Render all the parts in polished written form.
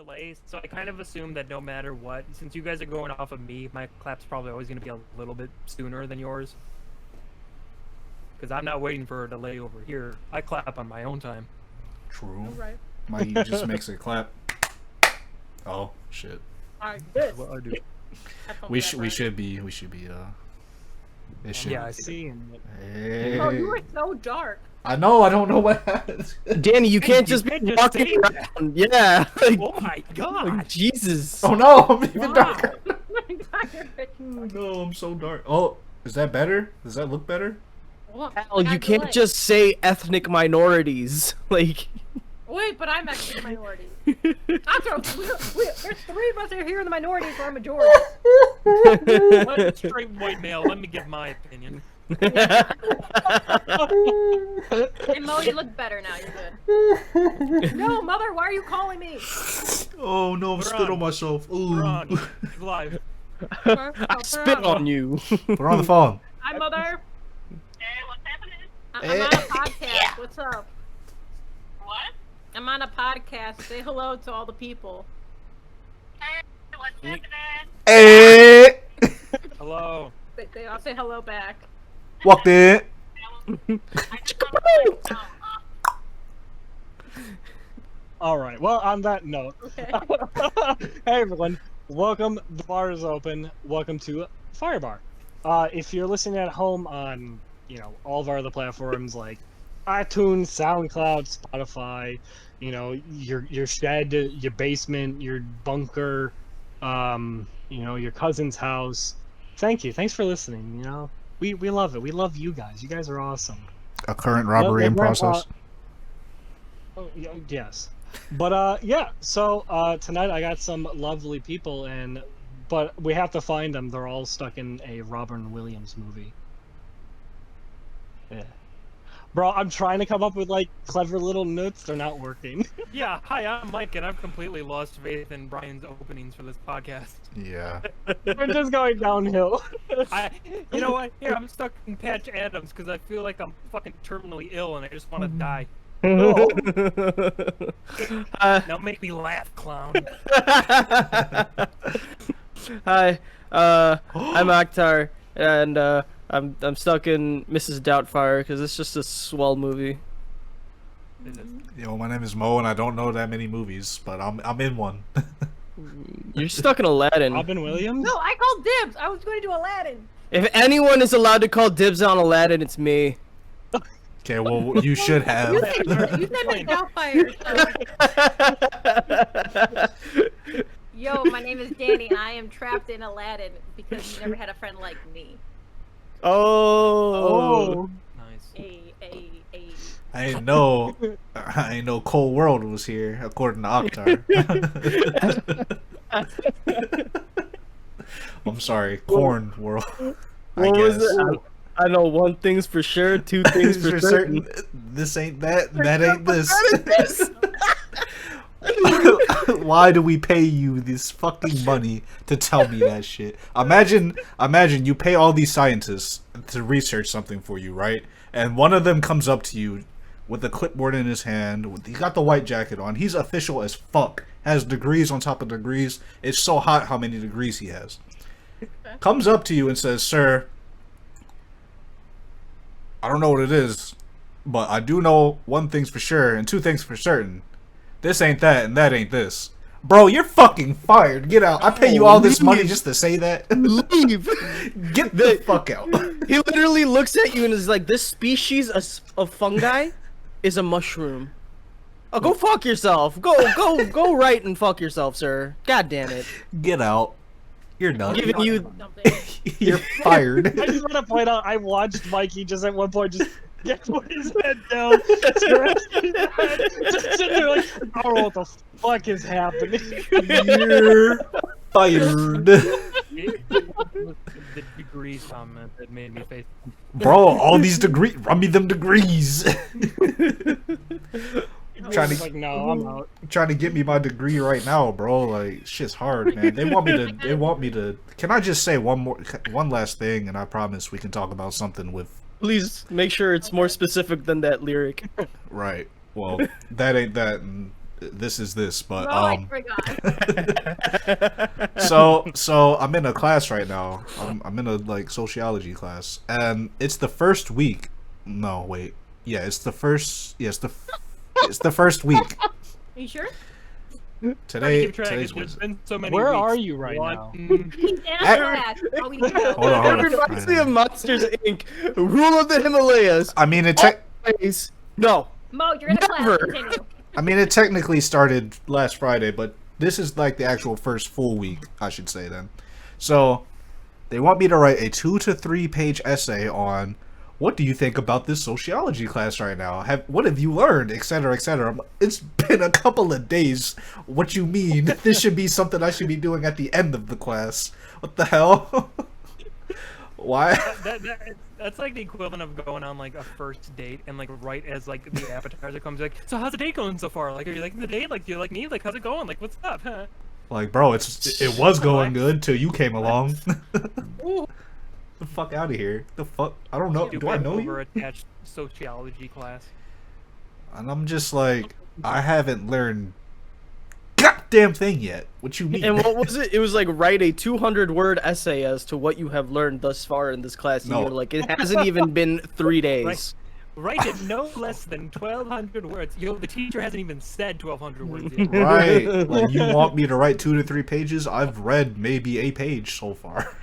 delay, so I kind of assume that no matter what, since you guys are going off of me, my clap's probably always going to be a little bit sooner than yours. Because I'm not waiting for a delay over here. I clap on my own time. True. Right. Mikey just makes it clap. Oh shit. Alright, good. What I do. We should be it should. Yeah, I see. Hey. Oh, you were so dark. I know. I don't know what happened. Danny, you can't just can't just walk say around. Yeah. Like, Oh my god! Jesus. Oh no! I'm even Wow. darker. What? No, I'm so dark. Oh, is that better? Does that look better? Hell, you can't just say ethnic minorities. Like. Wait, but I'm actually a minority. There's three of us are here in the minority, so I'm majority. One straight white male. Let me give my opinion. Hey Mo, you look better now. You're good. No, mother, why are you calling me? Oh no! I'm spit on myself. Ooh. We're on. He's live. I spit on you. We're on the phone. Hi, mother. Hey, what's happening? I'm on a podcast. What's up? What? I'm on a podcast. Say hello to all the people. Hey, what's happening? Hey! Hello. They all say hello back. Walked in. I just want to Alright, well, on that note, Okay. hey everyone, welcome, the bar is open, welcome to Fyre Bar. If you're listening at home on, you know, all of our other platforms like iTunes, SoundCloud, Spotify, you know, your shed, your basement, your bunker, you know, your cousin's house, thank you, thanks for listening, you know, we love it, we love you guys are awesome. A current robbery in process. Oh, yes. But yeah, so tonight I got some lovely people, but we have to find them. They're all stuck in a Robin Williams movie. Yeah. Bro, I'm trying to come up with like clever little notes. They're not working. Yeah, hi, I'm Mike, and I've completely lost faith in Brian's openings for this podcast. Yeah. We're just going downhill. You know what? Here, I'm stuck in Patch Adams because I feel like I'm fucking terminally ill and I just want to die. Now make me laugh, clown. Hi, I'm Akhtar, and I'm stuck in Mrs. Doubtfire because it's just a swell movie. Yo, my name is Mo, and I don't know that many movies, but I'm in one. You're stuck in Aladdin. Robin Williams? No, I called dibs. I was going to do Aladdin. If anyone is allowed to call dibs on Aladdin, it's me. Okay, well you should have. You said Miss Doubtfire. So. Yo, my name is Danny, and I am trapped in Aladdin because you never had a friend like me. Oh. Nice. Ay. I didn't know Cold World was here, according to Akhtar. I'm sorry, Corn World. I What was guess. it? I know one thing's for sure, two things for certain. This ain't that. That ain't this. Why do we pay you this fucking money to tell me that shit? Imagine you pay all these scientists to research something for you, right? And one of them comes up to you with a clipboard in his hand. He's got the white jacket on. He's official as fuck. Has degrees on top of degrees. It's so hot how many degrees he has. Comes up to you and says, "Sir, I don't know what it is, but I do know one thing's for sure and two things for certain. This ain't that and that ain't this." Bro, you're fucking fired. Get out. I pay you all this money just to say that. Leave. Get the fuck out. He literally looks at you and is like, "This species of fungi is a mushroom." Oh, go fuck yourself. Go right and fuck yourself, sir. God damn it. Get out. You're done. Giving you. You're fired. I just want to point out, I watched Mikey just at one point just put his head down, scratch his head, just sitting there like, I don't know what the fuck is happening. You're fired. The degrees comment that made me face. Bro, all these degrees. Run me them degrees. Trying to like, no, I'm out. Trying to get me my degree right now, bro. Like, shit's hard, man. They want me to. Can I just say one last thing, and I promise we can talk about something with. Please make sure it's more specific than that lyric. Right. Well, that ain't that, and this is this, but Oh, I forgot. so I'm in a class right now. I'm in a like sociology class, and it's the first week. No, wait. Yeah, it's the first. Yes, it's the first week. Are you sure? Today, Keep track. today's There's Wednesday. been so many Where weeks. are you right now? He's in a class. Oh, we need to know. Hold on, hold on. It reminds me of Monsters Inc. Rule of the Himalayas. I mean, Always. No. Mo, you're in a class. Never. Continue. I mean, it technically started last Friday, but this is like the actual first full week, I should say then. So, they want me to write a 2 to 3 page essay on what do you think about this sociology class right now? What have you learned, etc., etc. It's been a couple of days. What you mean? This should be something I should be doing at the end of the class. What the hell? Why? That's like the equivalent of going on like a first date and like right as like the appetizer comes, like, so how's the date going so far? Like, are you liking the date? Like, do you like me? Like, how's it going? Like, what's up? Huh? Like, bro, it was going good till you came along. The fuck out of here. The fuck? I don't know. Do I know you? Over-attached sociology class. And I'm just like, I haven't learned goddamn thing yet. What you mean? And what was it? It was like write a 200-word essay as to what you have learned thus far in this class. No. You're like, it hasn't even been 3 days. Write it no less than 1,200 words. Yo, the teacher hasn't even said 1,200 words yet. Right. Like, you want me to write 2 to 3 pages? I've read maybe a page so far.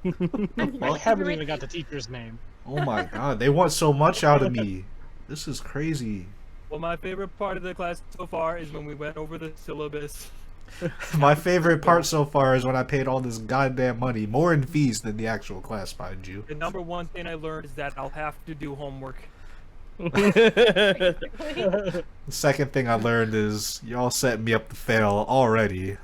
I haven't even got the teacher's name. Oh my god, they want so much out of me. This is crazy. Well, my favorite part of the class so far is when we went over the syllabus. My favorite part so far is when I paid all this goddamn money, more in fees than the actual class, mind you. The number one thing I learned is that I'll have to do homework. The second thing I learned is y'all set me up to fail already.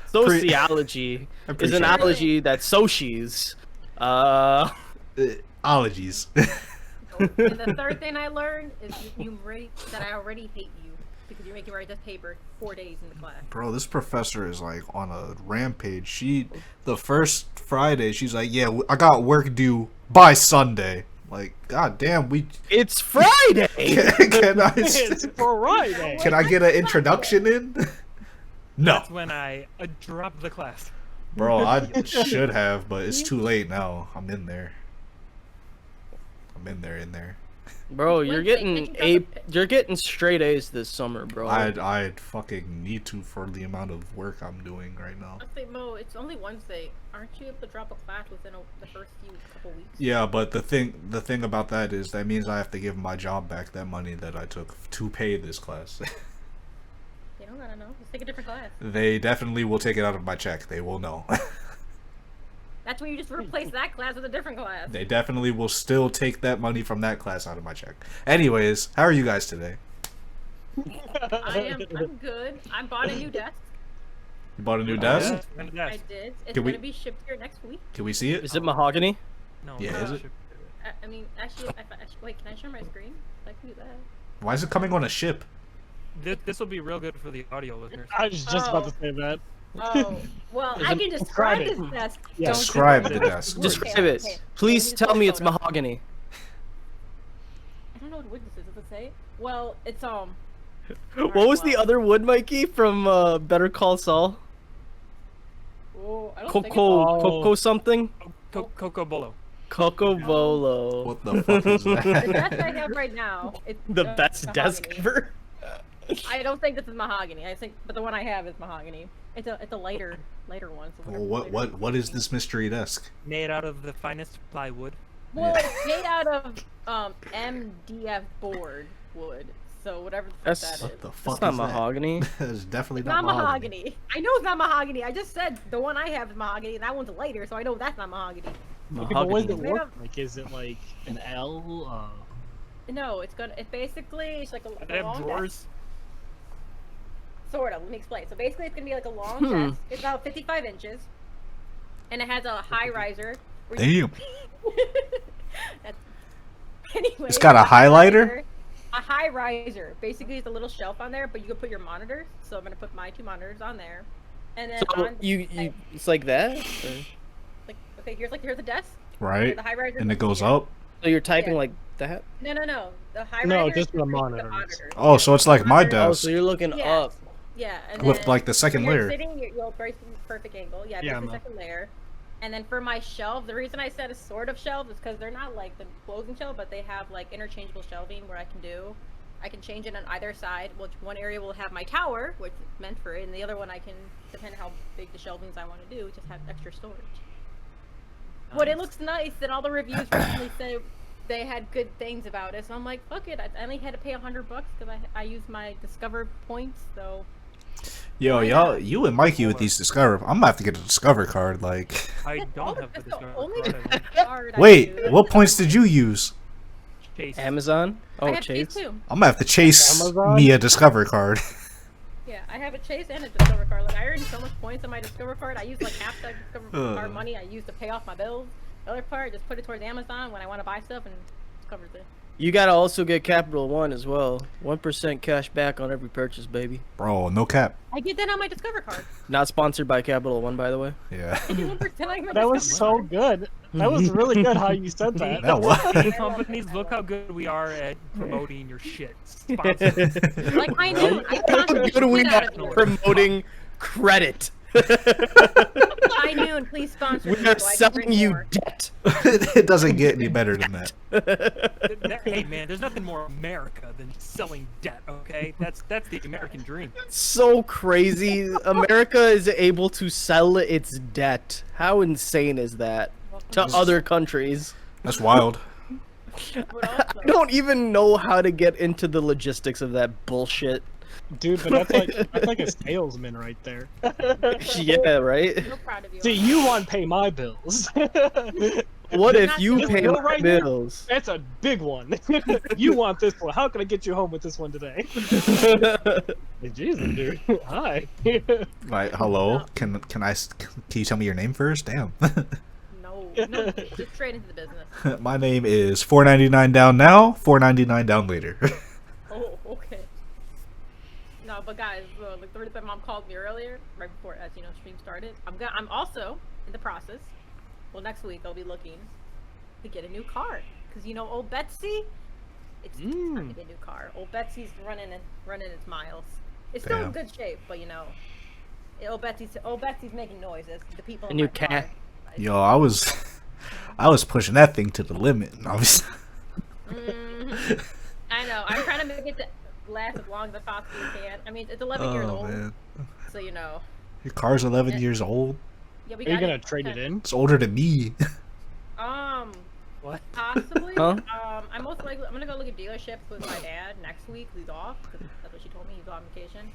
Sociology is appreciate an it. ology that sociis. Ologies. And the third thing I learned is that I already hate you because you're making me write this paper 4 days in the class. Bro, this professor is like on a rampage. The first Friday, she's like, yeah, I got work due by Sunday. Like, god damn, It's Friday. can I It's Friday. can I get an introduction in? No. That's when I dropped the class. Bro, I should have, but it's too late now. I'm in there. In there. Bro, you're Wednesday, getting you're getting straight A's this summer, bro. I'd fucking need to for the amount of work I'm doing right now. I'll say, Mo, it's only Wednesday. Aren't you able to drop a class within the first couple weeks? Yeah, but the thing about that is that means I have to give my job back that money that I took to pay this class. You don't gotta know. Just take a different class. They definitely will take it out of my check. They will know. That's when you just replace that class with a different class. They definitely will still take that money from that class out of my check. Anyways, how are you guys today? I'm good. I bought a new desk. You bought a new desk? Yeah, and I that's- did. It's Can we- gonna be shipped here next week. Can we see it? Is it mahogany? No, Yeah, no, is it? I mean, actually, wait, can I share my screen? I can do that. Why is it coming on a ship? This will be real good for the audio listeners. I was just about to say that. Oh, well, I can describe this desk. Yeah. Don't Describe you- the desk. Describe Okay, it. okay. Please Let me tell me it's just photo. mahogany. I don't know what wood this is. Does it say? Well, it's What was the other wood, Mikey, from Better Call Saul? Oh, I don't think Coco, Oh. Coco something? Coco Bolo. Coco Bolo. What the fuck is the that? desk I have right now. It's The best desk mahogany. ever. I don't think this is mahogany. I think, but the one I have is mahogany. It's a lighter one. So Well, whatever lighter what is this mystery desk? Made out of the finest plywood. Well, it's made out of MDF board wood. So whatever the fuck That's- that is. What the fuck It's not is that? mahogany. It's definitely It's not not mahogany. mahogany. I know it's not mahogany. I just said the one I have is mahogany, and that one's lighter, so I know that's not mahogany. Okay, but what does it Mahogany. look like? Is it like an L? No, it's basically it's like a They have long desk. drawers. Sort of. Let me explain. So basically, it's gonna be like a long desk. It's about 55 inches, and it has a high riser. Damn. That's... Anyway, It's got a highlighter? A high riser. Basically, it's a little shelf on there, but you can put your monitors. So I'm gonna put my 2 monitors on there, and then So on you it's like that? Or- like okay, here's the desk. Right? The high riser. And it goes here. up? So you're typing Yeah. like that? No. The high No, risers just is the for monitors. Oh, so it's like my Monitors- Oh, desk so you're looking Yeah. up. Yeah, and with then like the second when you're layer. sitting, you'll brace in perfect angle. Yeah, Yeah, that's the Mo. second layer. And then for my shelf, the reason I said a sort of shelf is because they're not like the closing shelf, but they have like interchangeable shelving where I can change it on either side. Which one area will have my tower, which is meant for it, and the other one I can, depending on how big the shelvings I want to do, just have extra storage. But it looks nice, and all the reviews recently say they had good things about it. So I'm like, fuck it. I only had to pay $100 because I used my Discover points, so. Yo, Why y'all, not? you and Mikey with these Discover. I'm gonna have to get a Discover card. Like, I That's don't have the the Discover only card. card I wait, use. what points did you use? Chase. Amazon? I Oh, have Chase. too. I'm gonna have to chase Amazon? me a Discover card. Yeah, I have a Chase and a Discover card. Like, I earned so much points on my Discover card. I use like half that Discover card money I use to pay off my bills. The other part, just put it towards Amazon when I want to buy stuff, and it covers it. You gotta also get Capital One as well. 1% cash back on every purchase, baby. Bro, no cap. I get that on my Discover card. Not sponsored by Capital One, by the way. Yeah. 1% on my That was Discover so good. That was really good how you said that. That was. Hey, companies, look how good we are at promoting your shit. Sponsor. card. Like I knew, I sponsored the Good we shit out are of you. promoting credit. High Noon, please sponsor me We are so I can selling drink you more. debt. It doesn't get any better than that. Hey man, there's nothing more America than selling debt. Okay, that's the American dream. So crazy. America is able to sell its debt. How insane is that? To other countries. That's wild. But also, I don't even know how to get into the logistics of that bullshit. Dude, but that's like a salesman right there. Yeah, right? I'm so proud of you. See, you want to pay my bills. What if not you saying pay no my right there. bills? That's a big one. You want this one. How can I get you home with this one today? Jesus, dude. Hi. Like, hello? Can you tell me your name first? Damn. No, just straight into the business. My name is $4.99 down now, $4.99 down later. Oh, okay. No, but guys, like the reason my mom called me earlier, right before, as you know, stream started. I'm also in the process. Well, next week I'll be looking to get a new car, because you know, old Betsy, it's time to get a new car. Old Betsy's running its miles. It's still in Damn. good shape, but you know, old Betsy's making noises. The people. A in new my car, cat. Yo, I was pushing that thing to the limit. Obviously. I know. I'm trying to make it to last as long as I possibly can. I mean, it's 11 years Oh old, man, so you know. your car's 11 years old. Yeah, we Are you got gonna it. trade it in? It's older than me. What? Possibly. Huh? I'm gonna go look at dealerships with my dad next week. He's off, 'cause that's what she told me. He's on vacation,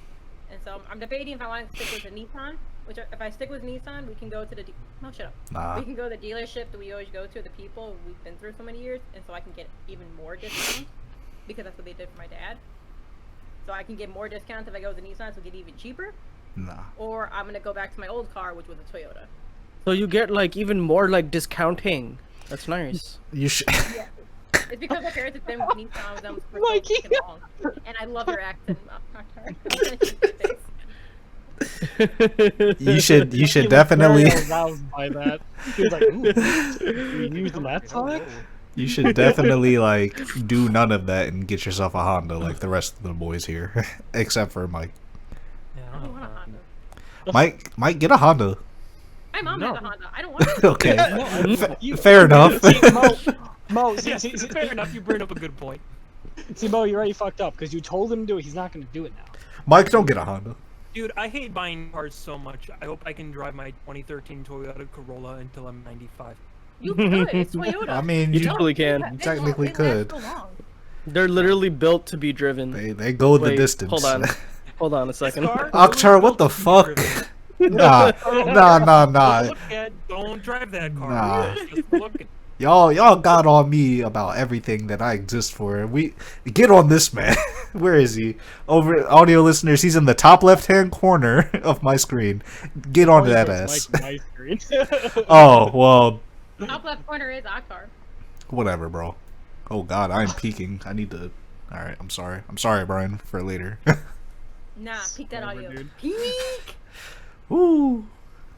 and so I'm debating if I want to stick with the Nissan. Which, if I stick with Nissan, we can go to the no, shut up. Nah. We can go to the dealership that we always go to. The people we've been through so many years, and so I can get even more discounts because that's what they did for my dad. So I can get more discounts if I go to Nissan, so get even cheaper. Nah. Or I'm gonna go back to my old car, which was a Toyota. So you get like even more like discounting. That's nice. You should. Yeah. It's because my parents have been with Nissan with them for so Mikey. fucking long. And I love your accent. You should He was definitely. very aroused by that. He was like, "Ooh, you using that talk?" You should definitely like do none of that and get yourself a Honda like the rest of the boys here, except for Mike. Yeah, I don't want a Honda. Mike, get a Honda. My mom No. has a Honda. I don't want it. Okay, You- fair enough. See, Mo, see, Fair enough. You bring up a good point. see, Mo, you're already fucked up because you told him to do it. He's not going to do it now. Mike, don't get a Honda. Dude, I hate buying cars so much. I hope I can drive my 2013 Toyota Corolla until I'm 95. You could. It's Toyota. I mean, You you, totally can. It won't- technically it lasts could. so long. They're literally built to be driven. they go the Wait, distance. Hold on. Hold on a second. Akhtar, what the fuck? Nah. Look at, don't drive that car. Nah. Just look at, Y'all got on me about everything that I exist for. We get on this man. Where is he? Over audio listeners, he's in the top left-hand corner of my screen. Get onto that ass. Like my screen. Oh well, Top left corner is Akhtar. whatever, bro. Oh God, I'm peeking. I need to. All right, I'm sorry. I'm sorry, Brian, for later. Nah, peek that Whatever, audio. dude. Peek! Woo. I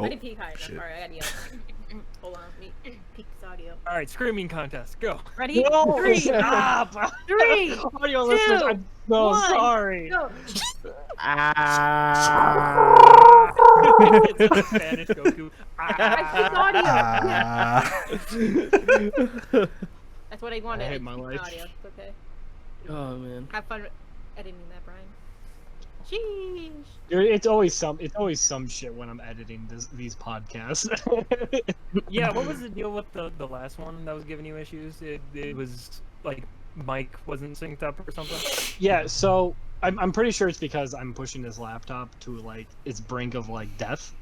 Oh, didn't peek high. I'm shit. sorry, I gotta yell. Hold on, let me peek this audio. All right, screaming contest, go. Ready? No, 3, stop! 3, Audio listeners, two, I'm so 1, sorry. go. It's a Spanish Goku. I peeked audio. That's what I wanted. I hate my peeked life. Audio. It's okay. Oh man. Have fun editing that, Brian. Sheesh. It's always some shit when I'm editing these podcasts. Yeah, what was the deal with the last one that was giving you issues? It was like mic wasn't synced up or something. Yeah, so I'm pretty sure it's because I'm pushing this laptop to like its brink of like death,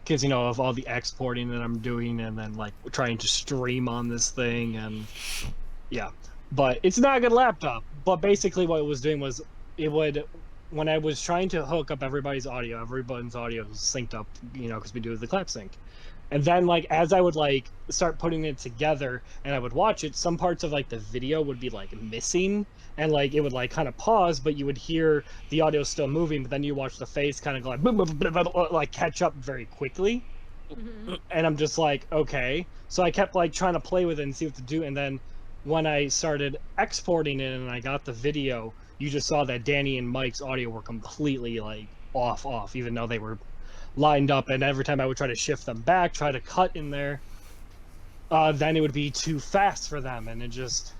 because of all the exporting that I'm doing and then like trying to stream on this thing and yeah, but it's not a good laptop. But basically, what it was doing was it would. When I was trying to hook up everybody's audio was synced up, because we do the clap sync. And then, like, as I would, like, start putting it together and I would watch it, some parts of, like, the video would be, like, missing. And, like, it would, like, kind of pause, but you would hear the audio still moving, but then you watch the face kind of go, like, boom, boom, boom, boom, like, catch up very quickly. And I'm just like, okay. So I kept, like, trying to play with it and see what to do. And then when I started exporting it and I got the video, you just saw that Danny and Mike's audio were completely like off, even though they were lined up. And every time I would try to shift them back, try to cut in there, then it would be too fast for them. And it just,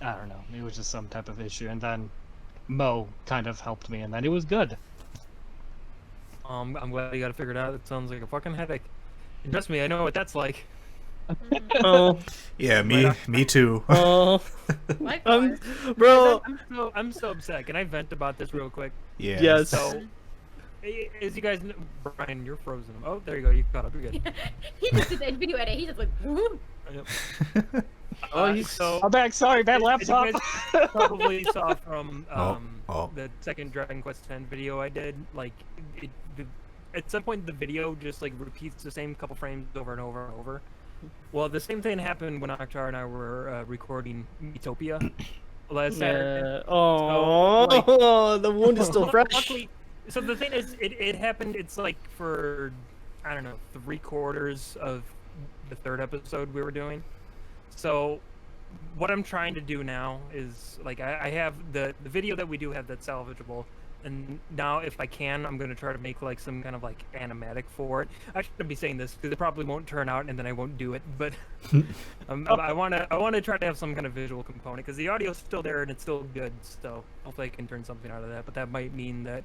I don't know, it was just some type of issue. And then Mo kind of helped me, and then it was good. I'm glad you got it figured out. It sounds like a fucking headache. And trust me, I know what that's like. Oh. Yeah, me too. Oh. Likewise. Bro. I'm so upset. Can I vent about this real quick? Yeah. Yes. So, as you guys know, Brian, you're frozen. Oh, there you go. You caught up. You're good. He just did that video edit. He just like, whoop. Yep. Oh, he's so. I'm back. Sorry, bad as laptop. you guys probably saw from Oh. the second Dragon Quest X video I did. Like, at some point, the video just like repeats the same couple frames over and over and over. Well, the same thing happened when Akhtar and I were recording Utopia last Saturday. Oh, like- the wound is still fresh. Luckily, so the thing is, it happened. It's like for I don't know 3/4 of the third episode we were doing. So what I'm trying to do now is like I have the video that we do have that's salvageable. And now, if I can, I'm gonna try to make like some kind of like animatic for it. I shouldn't be saying this because it probably won't turn out, and then I won't do it. But I wanna try to have some kind of visual component because the audio's still there and it's still good. So hopefully I can turn something out of that. But that might mean that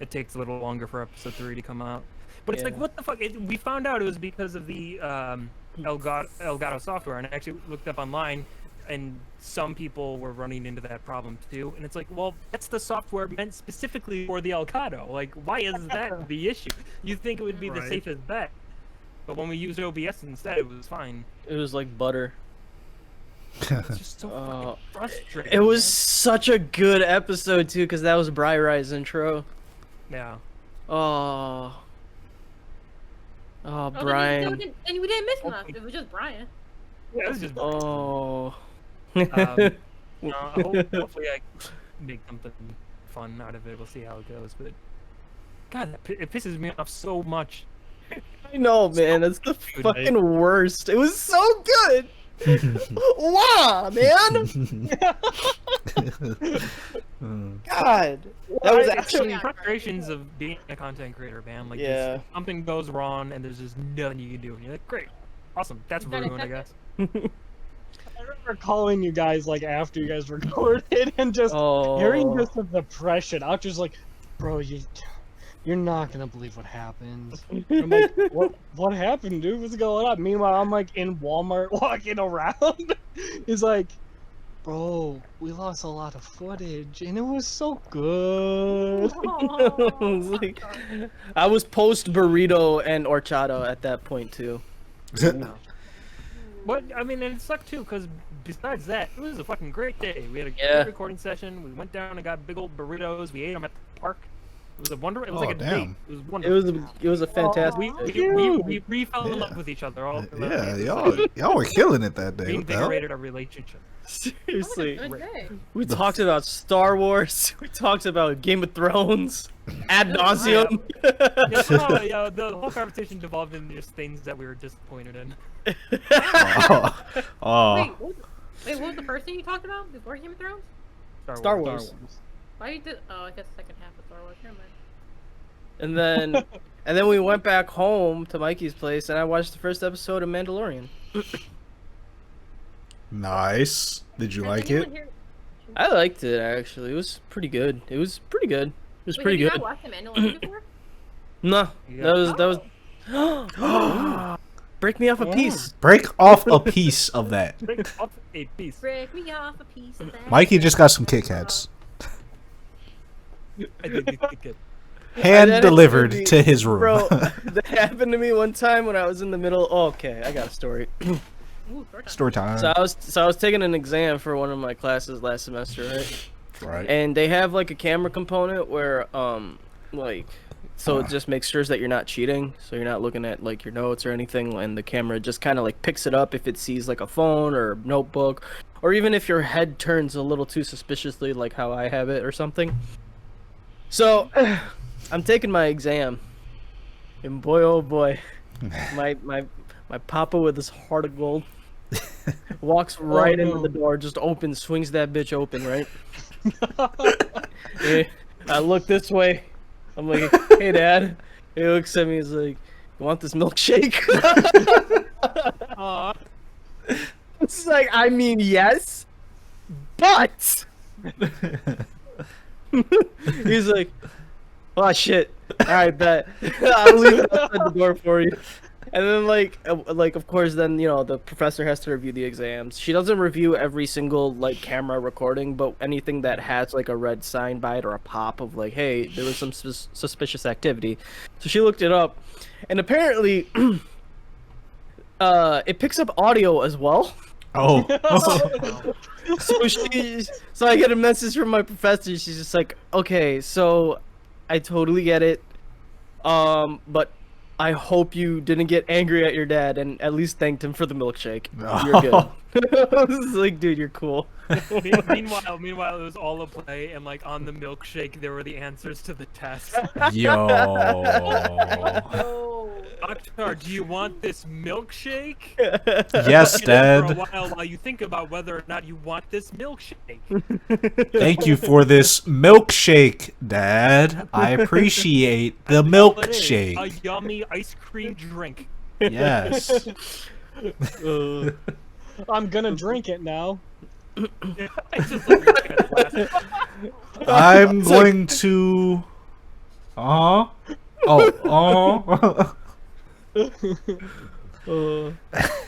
it takes a little longer for episode 3 to come out. But it's like, what the fuck? We found out it was because of the Elgato software, and I actually looked up online. And some people were running into that problem too. And it's like, well, that's the software meant specifically for the Elgato. Like, why is that the issue? You think it would be the safest bet. But when we used OBS instead, it was fine. It was like butter. It's just so fucking frustrating. It was man. such a good episode too, because that was Bri-Ri's intro. Yeah. Oh. Oh, Brian. And we didn't miss much. It was just Brian. Yeah, it was just. Oh. Hopefully I make something fun out of it. We'll see how it goes. But God, it pisses me off so much. I know, man. That's the fucking worst. It was so good. Wow, man. God, that was actually. The frustrations of being a content creator, man. Like, Yeah. something goes wrong and there's just nothing you can do, and you're like, great, awesome, that's ruined, I guess. I remember calling you guys like after you guys recorded and just hearing just the depression. I was just like, bro, you're not gonna believe what happened. I'm like, what happened, dude? What's going on? Meanwhile, I'm like in Walmart walking around. He's like, bro, we lost a lot of footage and it was so good. I was post burrito and horchata at that point too. But I mean, and it sucked too, because besides that, it was a fucking great day. We had a Yeah. great recording session. We went down and got big old burritos. We ate them at the park. It was a wonder. It was Oh, like a damn. date. It was wonderful. It was a fantastic. We fell in love Yeah. with each other. All Yeah, y'all were killing it that day. What the hell? reinvigorated our relationship. Seriously. It was good. We talked about Star Wars. We talked about Game of Thrones. Ad nauseum. Yeah, the whole conversation devolved into just things that we were disappointed in. Oh. Wait, what was the first thing you talked about before Game of Thrones? Star Wars. Why you did? Oh, I guess the second half of Star Wars. Never mind. And then we went back home to Mikey's place, and I watched the first episode of Mandalorian. Nice. Did you Has like anyone it? here- I liked it actually. It was pretty good. It was pretty good. It was Wait, pretty have good. you not watched The Mandalorian before? No, Yeah. that was. Break me off a piece. Break off a piece of that. Break off a piece. Break me off a piece of that. Mikey just got some Kit Kats. I did think it. Hand that delivered happened to his room. Bro, that happened to me one time when I was in the middle. Oh, okay, I got a story. Ooh, short time. Story time. So I was taking an exam for one of my classes last semester, right? Right. And they have like a camera component where so it just makes sure that you're not cheating, so you're not looking at like your notes or anything, and the camera just kind of like picks it up if it sees like a phone or notebook, or even if your head turns a little too suspiciously, like how I have it or something. So I'm taking my exam, and boy oh boy, my papa with his heart of gold walks right into the door, just opens, swings that bitch open, right? Yeah, I look this way. I'm like, hey dad. He looks at me, he's like, you want this milkshake? Aw. It's like, I mean, yes, but he's like, oh shit. Alright, bet. I'll leave it outside the door for you. And then like of course then, you know, the professor has to review the exams. She doesn't review every single like camera recording, but anything that has like a red sign by it or a pop of like, hey, there was some suspicious activity. So she looked it up, and apparently it picks up audio as well. Oh. So I get a message from my professor. She's just like, okay, so I totally get it, but I hope you didn't get angry at your dad and at least thanked him for the milkshake. You're good. I was like, dude, you're cool. Meanwhile, it was all a play, and like on the milkshake, there were the answers to the test. Yo. Oh. Doctor, do you want this milkshake? Yes, Get it for a Dad. while you think about whether or not you want this milkshake. Thank you for this milkshake, Dad. I appreciate the That's all it is, milkshake. a yummy ice cream drink. Yes. I'm gonna drink it now. I just like looking at the glass. I'm going to. Oh.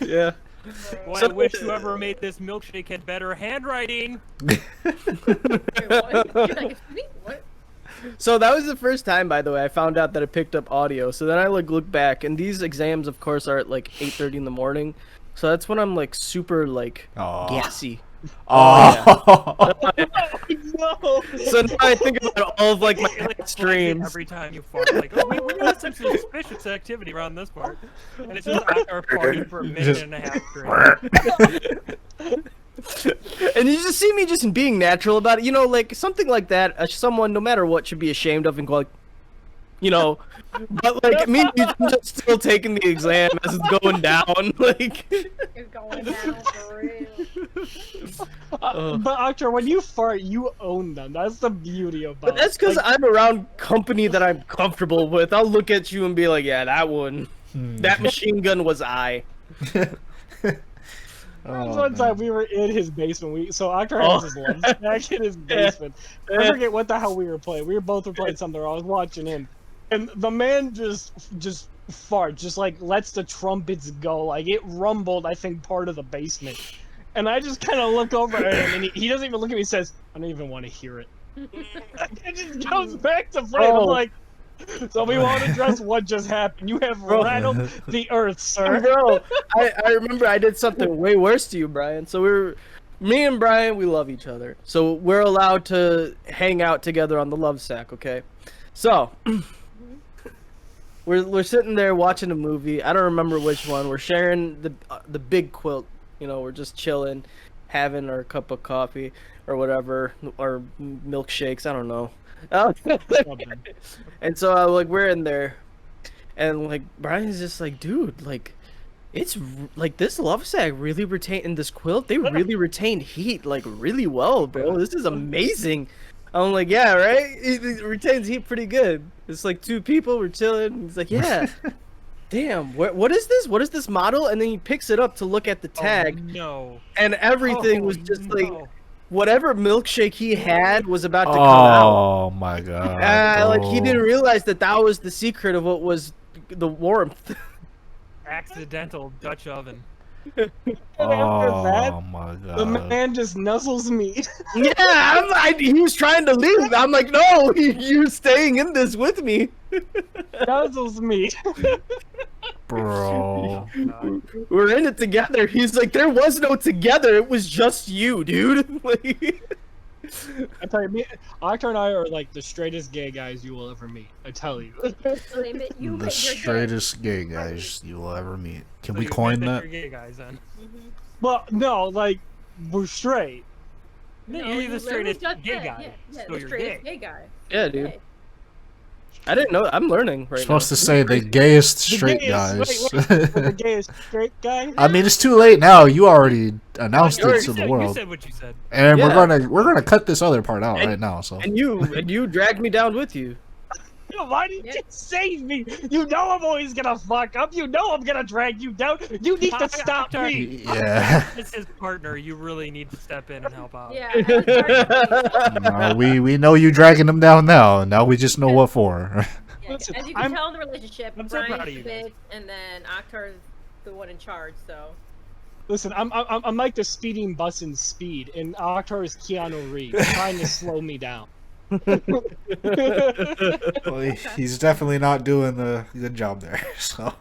Yeah. Boy, I wish whoever made this milkshake had better handwriting. Wait, what? You're like, excuse me? What? So that was the first time, by the way, I found out that it picked up audio. So then I like look back, and these exams, of course, are at like 8:30 in the morning. So that's when I'm like super like gassy. Oh. No. So now I think about all of like my It, like, streams. every time you fart, like, oh, we got some suspicious activity around this part, and it's just after farting for a minute Just- and a half straight. And you just see me just being natural about it, you know, like something like that. Someone, no matter what, should be ashamed of and go like, you know. But like me, and you just still taking the exam as it's going down, like. It's going down for real. But Octor, when you fart, you own them. That's the beauty about But that's because I'm around company that I'm comfortable with. I'll look at you and be like, yeah, that one, that machine gun was I. One time we were in his basement. So Octor has his lunch back in his basement. I forget what the hell we were playing. We were both playing something. I was watching him, and the man just farts, just like lets the trumpets go. Like it rumbled, I think, part of the basement. And I just kind of look over at him, and he doesn't even look at me. He says, "I don't even want to hear it." It just goes back to play. I'm like, so we won't address what just happened. You have rattled the earth, sir. Bro, I remember I did something way worse to you, Brian. So me and Brian, we love each other. So we're allowed to hang out together on the love sack, okay? So we're sitting there watching a movie. I don't remember which one. We're sharing the big quilt. You know, we're just chilling, having our cup of coffee or whatever, or milkshakes. I don't know. And so like we're in there, and like Brian's just like, dude, like it's like this love sack really retained this quilt. They really retained heat like really well, bro. This is amazing. I'm like, yeah, right. It retains heat pretty good. It's like two people we're chilling. He's like, yeah. Damn, what is this? What is this model? And then he picks it up to look at the tag. Oh, no. And everything Oh, was just no. like whatever milkshake he had was about to come out. Oh my god. Like he didn't realize that was the secret of what was the warmth. Accidental Dutch oven. And after that, Oh my god. the man just nuzzles me. Yeah, he was trying to leave. I'm like, no, you're staying in this with me. Nuzzles me. Bro. We're in it together. He's like, there was no together. It was just you, dude. Like, I tell you, Octar and I are like the straightest gay guys you will ever meet. I tell you. The straightest gay guys you will ever meet. Can we you coin admit that? You're gay guys then. Well, no, like we're straight. No, No, you're you the literally straightest just gay said, guy. Yeah, so the you're straightest gay. gay guy. yeah, dude. Okay. I didn't know. I'm learning right Supposed now. to say the gayest The straight gayest- guys. wait, the gayest straight guy. I mean, it's too late now. You already announced You it already to the said- world, You said what you said. and Yeah. we're gonna cut this other part out And- right now. So And you dragged me down with you. Why did Yeah. you save me? You know I'm always gonna fuck up. You know I'm gonna drag you down. You need to stop me. yeah. As his partner, you really need to step in and help out. Yeah. As We know you dragging them down now. Now we just know what for. Listen, you can I'm- tell in the relationship, I'm so proud Brian's of the you guys. bitch, and then Octar's the one in charge. So Listen, I'm like the speeding bus in Speed, and Octar is Keanu Reeves trying to slow me down. Well, he's definitely not doing the good job there. So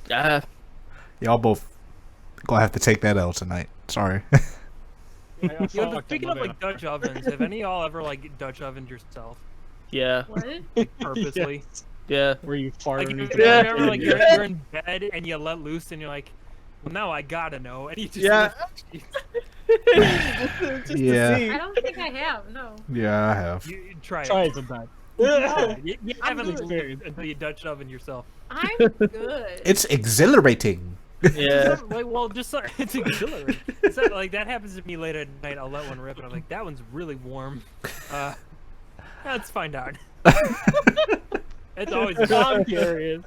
Yeah. y'all both gonna have to take that L tonight. Sorry. You know, speaking of like Dutch ovens, have any of y'all ever like Dutch ovened yourself Yeah. what? purposely? Yeah. Where you fart Like, underneath you the Yeah. remember, like blanket. you're in bed and you let loose and you're like, well, now I gotta know, and you just Yeah. Just to Yeah. see. I don't think I have. No. Yeah, I have. you try it. Try it sometime. You haven't good. experienced until you Dutch oven yourself. I'm good. It's exhilarating. Yeah. Like, well, just like, it's exhilarating. It's not, like that happens to me late at night. I'll let one rip, and I'm like, that one's really warm. Let's find out. It's always I'm curious.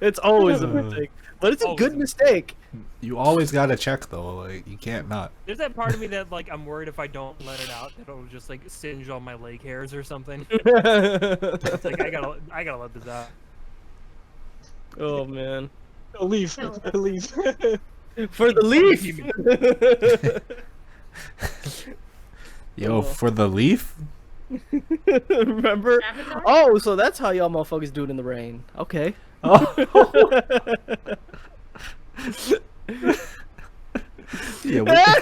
It's always a mistake. But it's a Always good a mistake. You always gotta check though. Like you can't not. There's that part of me that like I'm worried if I don't let it out, that it'll just like singe all my leg hairs or something. It's like I gotta let this out. Oh man. Leave. Leave. For the leaf. Yo, for the leaf. Remember? Avatar? Oh, so that's how y'all motherfuckers do it in the rain. Okay. Oh. Yeah.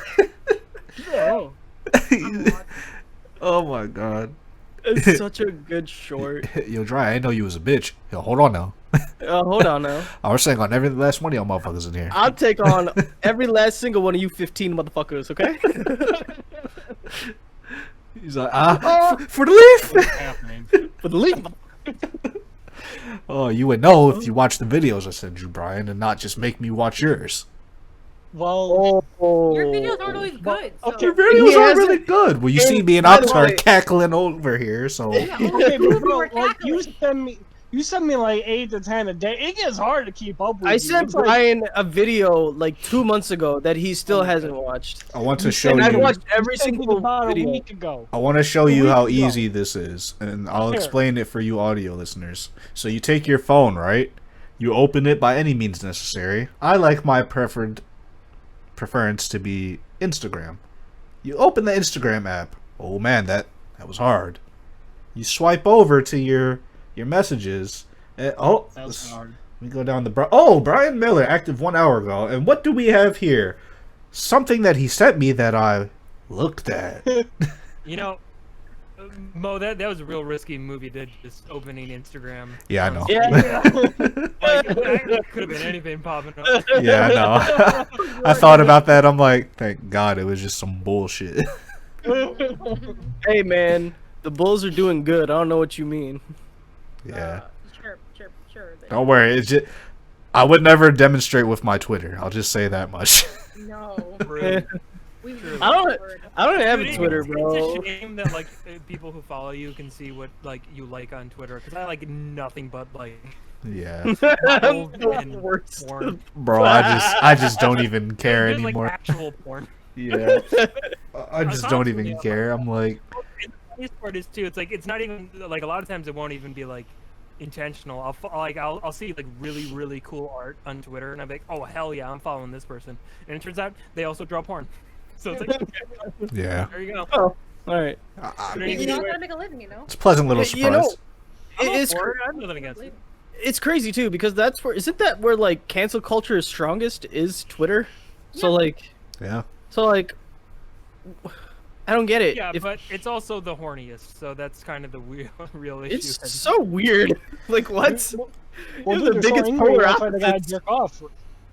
Oh. Oh my god. It's such a good short. Yo, Dry, I didn't know you was a bitch. Yo, hold on now. Hold on now. I was saying on every last one of y'all motherfuckers in here. I'll take on every last single one of you 15 motherfuckers, okay? He's like, for the leaf. What's happening? For the leaf. Oh, you would know if you watch the videos I send you, Brian, and not just make me watch yours. Well, Your videos aren't always good. So. okay, Your videos He are hasn't- really good. Well, you see me and by the Octar way- cackling over here, so okay, Two but of them bro, were like you cackling. send me like 8 to 10 a day. It gets hard to keep up with. I you. sent It's like, Brian a video like 2 months ago that he still hasn't watched. I want to you show sent And I've me- you. watched every you sent me single about video. a week ago. I want to show A you week how ago. easy this is, and I'll Here. explain it for you audio listeners. So you take your phone, right? You open it by any means necessary. I like my preference to be Instagram. You open the Instagram app. Oh man, that was hard. You swipe over to your messages. And, That's hard. we go down the Brian Miller active 1 hour ago. And what do we have here? Something that he sent me that I looked at. You know, Mo, that was a real risky move you did, just opening Instagram. Yeah, I know. Yeah. Like, that could have been anything popping up. Yeah, I know. I thought about that. I'm like, thank God it was just some bullshit. Hey man, the Bulls are doing good. I don't know what you mean. Yeah. Sure. Don't worry. It's just I would never demonstrate with my Twitter. I'll just say that much. No. Rude. I don't have Dude, a Twitter, it's bro. a shame that like people who follow you can see what like you like on Twitter, because I like nothing but like Yeah. models The and worst. porn. Bro, I just don't even care Just, like, anymore. actual porn. Yeah. I just don't Honestly, even yeah, care. I'm like, And the funniest part is too, it's like it's not even like a lot of times it won't even be like intentional. I'll see like really cool art on Twitter, and I'm like, oh hell yeah, I'm following this person, and it turns out they also draw porn. So it's like, yeah. there you go. Oh, all right. You all gotta make a living, you know. It's a pleasant little You know, surprise. it's I have nothing against it. it's crazy too because that's where isn't that where like cancel culture is strongest is Twitter. So Yeah. Yeah. I don't get it. Yeah, If- but it's also the horniest, so that's kind of the real issue. it's so weird. Like what? Well, You're dude, the they're biggest so angry, polar that's why they gotta opposites. jerk off.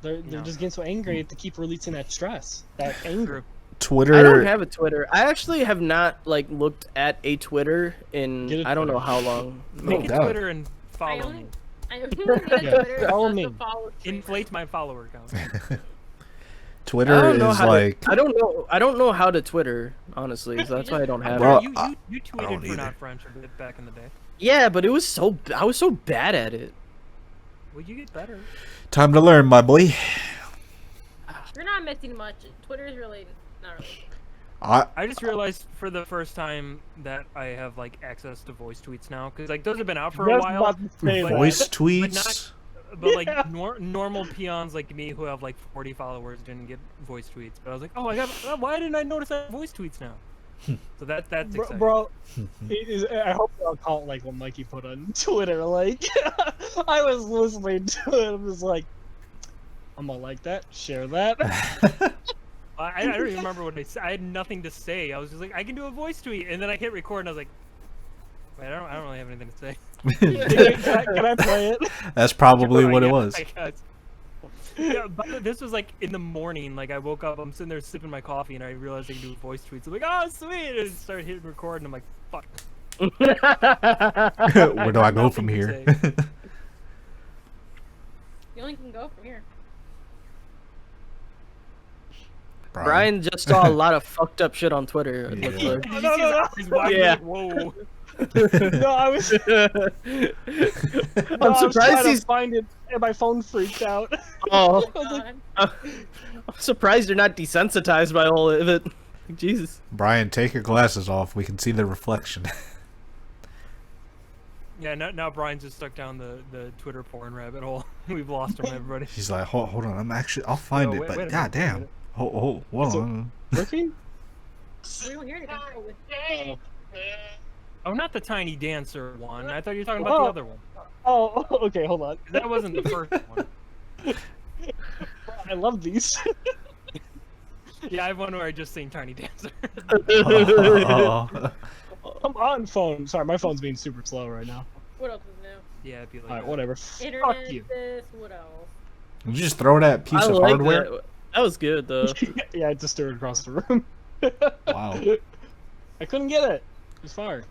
They're No. just getting so angry to keep releasing that stress, that anger. True. Twitter. I don't have a Twitter. I actually have not like looked at a Twitter Get in a I don't know Twitter. how long. No Make a doubt. Twitter and follow only- me. I only get Yeah, Twitter follow just me. to follow streamers. Inflate my follower count. Twitter I don't know is how like to, I don't know how to Twitter honestly, so that's why I don't have Bro, it. You I don't tweeted for either. Not French a bit back in the day. Yeah, but I was so bad at it. Well, you get better. time to learn, my boy. You're not missing much. Twitter is really not really. I just realized for the first time that I have like access to voice tweets now, because like those have been out for a Just while. about to say but- that. Voice not- tweets. But like Yeah. normal peons like me who have like 40 followers didn't get voice tweets. But I was like, oh, why didn't I notice I have voice tweets now? So that's exciting. Bro, I hope I'll call it like what Mikey put on Twitter. Like, I was listening to it. I was like, I'm gonna like that, share that. I don't even remember what I said. I had nothing to say. I was just like, I can do a voice tweet, and then I hit record, and I was like, wait, I don't really have anything to say. Can I play it? That's probably Sure, what I it guess, was. I guess. Yeah, but this was like in the morning. Like I woke up, I'm sitting there sipping my coffee, and I realized I can do voice tweets. I'm like, oh sweet, and I started hitting record, and I'm like, fuck. Where do I go from Nothing here? to You only can go from here. Brian just saw a lot of fucked up shit on Twitter. it Yeah. looks like. Did you see his eyes widen? Yeah. Like, whoa. No, I was. I'm I was surprised trying to he's. find it, and my phone freaked out. Oh, Oh, God. I'm surprised you're not desensitized by all of it. Jesus. Brian, take your glasses off. We can see the reflection. Yeah, now Brian's just stuck down the Twitter porn rabbit hole. We've lost him, everybody. He's like, hold on. I'll find Oh, it. wait But a minute, goddamn. wait Hold on. Working? We don't hear anything. Oh, not the Tiny Dancer one. I thought you were talking about Oh. the other one. Oh, okay, hold on. 'Cause that wasn't the first one. I love these. Yeah, I have one where I just sing Tiny Dancer. Oh. I'm on phone. Sorry, my phone's being super slow right now. What else is new? Yeah, it'd be like Alright, that. whatever. Internet, Fuck you. this, what else? Did you just throw that piece I of like hardware? that. That was good though. Yeah, I just threw it across the room. Wow. I couldn't get it. It's fire.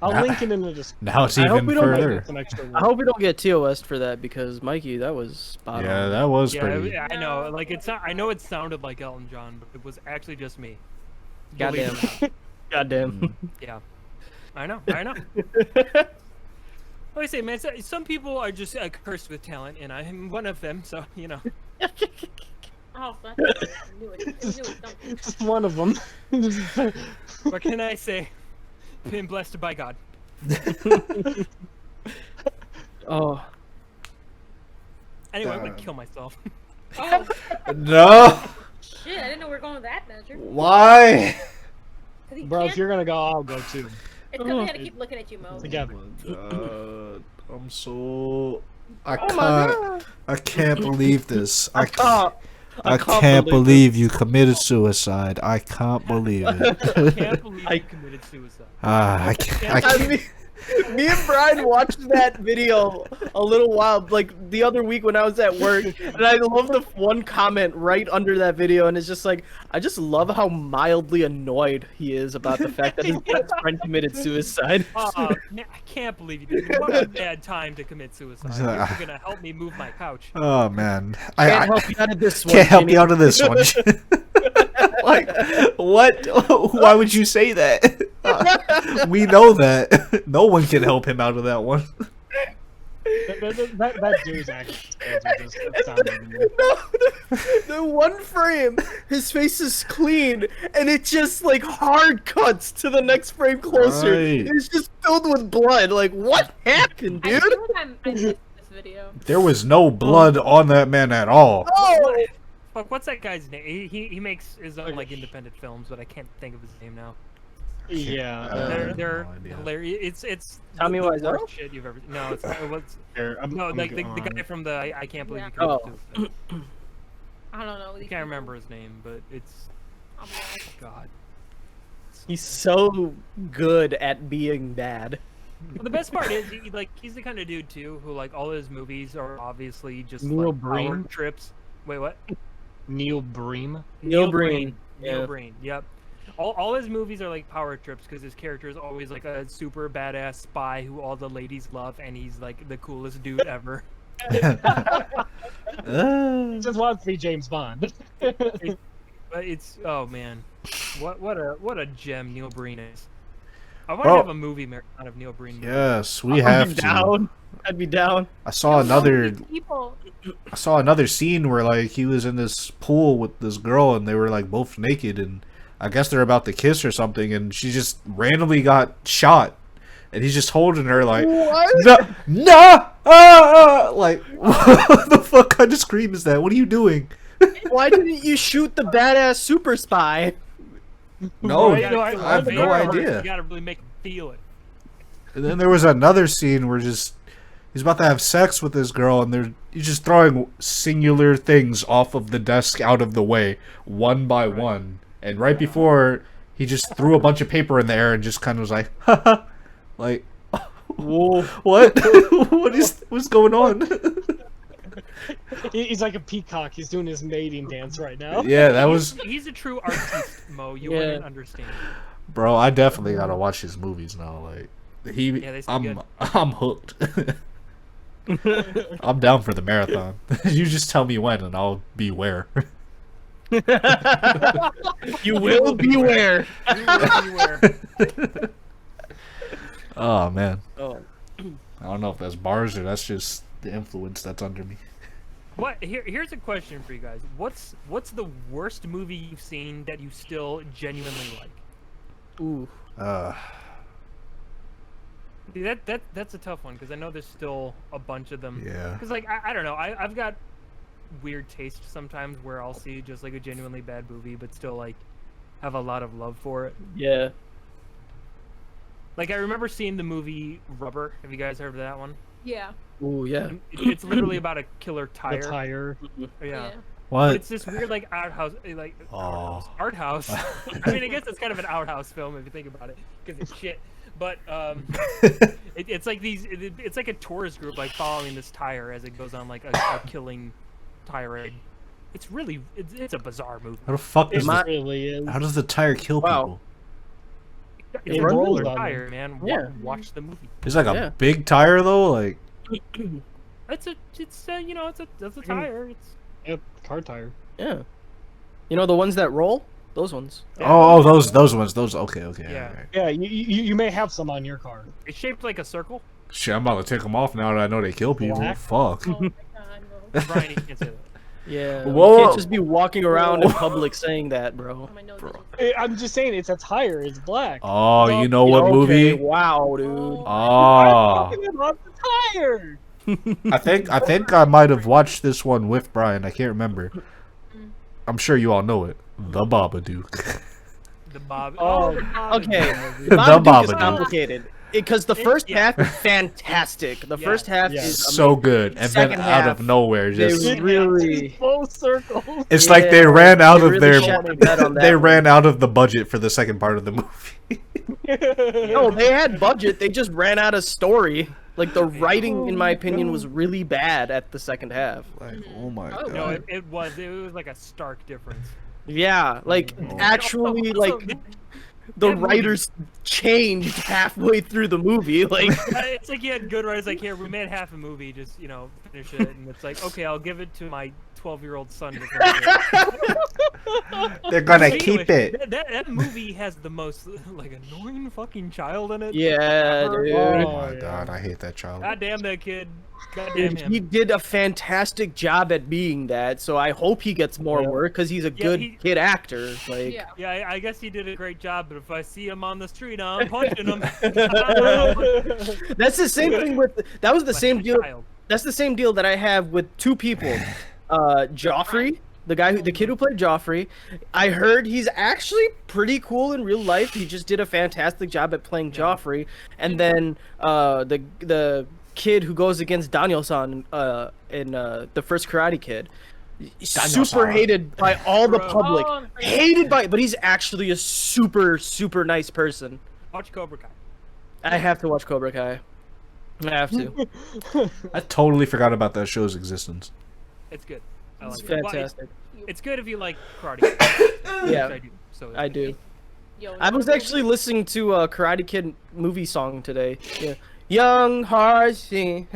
I'll Nah. link it in the description. Now it's I hope even we don't make further. Some extra I hope we don't get TOS for that because Mikey, that was spot Yeah, on. that was Yeah, pretty. I know. Like I know it sounded like Elton John, but it was actually just me. Goddamn. Believe it or not. Goddamn. Yeah, I know. Like I say, man, some people are just cursed with talent, and I'm one of them. So you know. Oh, fuck. I knew it. I knew it. Something. Just one of them. What can I say? Been blessed by God. Oh, Anyway, I'm gonna kill myself. Oh, No. shit. I didn't know we were going with that measure. Why? Bro, if you're gonna go, I'll go too. It's because they had to keep looking at you, Mo. Together. I'm so. I oh my can't. god. I can't believe this. I Oh, I can't believe you committed suicide. I can't believe I it. can't believe I committed suicide. I can't. I I can't. mean, me and Brian watched that video a little while, like the other week when I was at work, and I love the one comment right under that video, and it's just like, I just love how mildly annoyed he is about the fact that his best friend committed suicide. Oh, man, I can't believe you did. What a bad time to commit suicide. You're gonna help me move my couch. Oh man, Can't help you out of this one. can't help Jimmy. you out of this one. Like, what? Why would you say that? We know that. No one can help him out of that one. That dude's acting skills are just astounding. No, the one frame, his face is clean, and it just like hard cuts to the next frame closer. Right. It's just filled with blood. Like, what happened, I dude? feel like I missed this video. There was no blood on that man at all. Oh, Fuck, what's that guy's name? He makes his own like independent films, but I can't think of his name now. Yeah. They're no idea. hilarious. It's Tommy the Wiseau? worst shit you've ever. No, it's not. What's no I'm like the gone. guy from the I can't believe Yeah. you committed Oh. suicide. I don't know. I can't remember his name, but it's I'll be honest. God. he's so good at being bad. Well, the best part is he's the kind of dude too who like all his movies are obviously just Neil like power Breen? trips. Wait, what? Neil Bream. Neil Breen. Neil Yeah. Breen. Yep. All his movies are like power trips because his character is always like a super badass spy who all the ladies love, and he's like the coolest dude ever. Just wants to be James Bond. But it's oh man, what a gem Neil Breen is. I want Bro. to have a movie marathon of Neil Breen. movies. Yes, we have I'd be to. down. I'd be down. I saw another. People. I saw another scene where like he was in this pool with this girl and they were like both naked and I guess they're about to kiss or something and she just randomly got shot and he's just holding her like What? no like what the fuck kind of scream is that? What are you doing? Why didn't you shoot the badass super spy? No, You gotta I kill have the no fan first, idea. You gotta really make him feel it. And then there was another scene where just he's about to have sex with this girl and he's just throwing singular things off of the desk out of the way one by one. And right before he just threw a bunch of paper in the air and just kind of was like, haha, like, Whoa. what? What's going on? He's like a peacock. He's doing his mating dance right now. Yeah, that was, He's a true artist, Mo. You Yeah. wouldn't understand. bro. I definitely gotta watch his movies now. Like, Yeah, they seem good. I'm hooked. I'm down for the marathon. You just tell me when, and I'll be where. You will beware. Everywhere. Oh man, Oh. I don't know if that's bars or that's just the influence that's under me. What? Here's a question for you guys. What's the worst movie you've seen that you still genuinely like? Ooh. See, that's a tough one because I know there's still a bunch of them. Yeah. Because like I don't know, I've got weird taste sometimes where I'll see just like a genuinely bad movie, but still like have a lot of love for it. Yeah. Like I remember seeing the movie Rubber. Have you guys heard of that one? Yeah. Ooh, yeah. It's literally about a killer The tire. tire. Yeah. But What? it's this weird like outhouse, like Oh. art house. I mean, I guess it's kind of an outhouse film if you think about it, because it's shit. But it's like it's like a tourist group like following this tire as it goes on like a killing tirade. It's really it's a bizarre movie. How the fuck It does the, really is. how does the tire kill Wow. people? It's It a rolls killer on tire, them. man. Yeah. Watch the movie. It's like a Yeah. big tire though, like It's you know it's a tire. It's Yep, car tire. Yeah. You know the ones that roll? Those ones. oh those ones, those okay. Yeah. Alright. Yeah, you may have some on your car. it's shaped like a circle. Shit, I'm about to take them off now that I know they kill people. Black? Fuck. Oh my god, no. Brian, you can't say that. Yeah. Whoa. You can't just be walking around in public saying that, bro. Oh, my nose Bro. is- I'm just saying, it's a tire. It's black. Oh, you know what Okay, movie? Wow, dude. Oh. Oh, Talking about the tire. I think I might have watched this one with Brian. I can't remember. I'm sure you all know it. The Babadook. The Bob. Oh, the Bob Okay. movie. The Babadook is Babadook. complicated. because the first Yeah. half is fantastic. The Yeah. first half Yeah. is So good, and then Second out of half, nowhere, They just really. Full circle. it's like they Yeah, ran out they of really their shot me dead on that they one. ran out of the budget for the second part of the movie. No, they had budget. They just ran out of story. Like the writing, in my opinion, was really bad at the second half. Like, oh my Oh, god. No, it was like a stark difference. Yeah, like Oh. actually, Also, like the that movie- writers changed halfway through the movie. Like, it's like you had good writers like, here, we made half a movie, just, finish it. And it's like, okay, I'll give it to my 12-year-old son to finish it. They're gonna Anyway, keep it. That movie has the most, like, annoying fucking child in it. yeah, ever. dude. Oh my yeah. god, I hate that child. God damn that kid. God damn And he him. did a fantastic job at being that, so I hope he gets more Yeah. work because he's a good he- kid actor. Like, Yeah. Yeah, I guess he did a great job, but if I see him on the street, I'm punching him. that's the same thing with. That was the Like same a deal. child. That's the same deal that I have with two people. Joffrey, the kid who played Joffrey. I heard he's actually pretty cool in real life. He just did a fantastic job at playing Joffrey. And then the kid who goes against Daniel-san in the first Karate Kid. Super hated by all the Bro. public. Oh, Hated by, but he's actually a super nice person. Watch Cobra Kai. I have to watch Cobra Kai. I have to. I totally forgot about that show's existence. It's good. I It's like it. Well, fantastic. it's good if you like karate. Yeah. Which I do. So I do. Yo, I was actually listening to a Karate Kid movie song today. Yeah. Young hearts sing.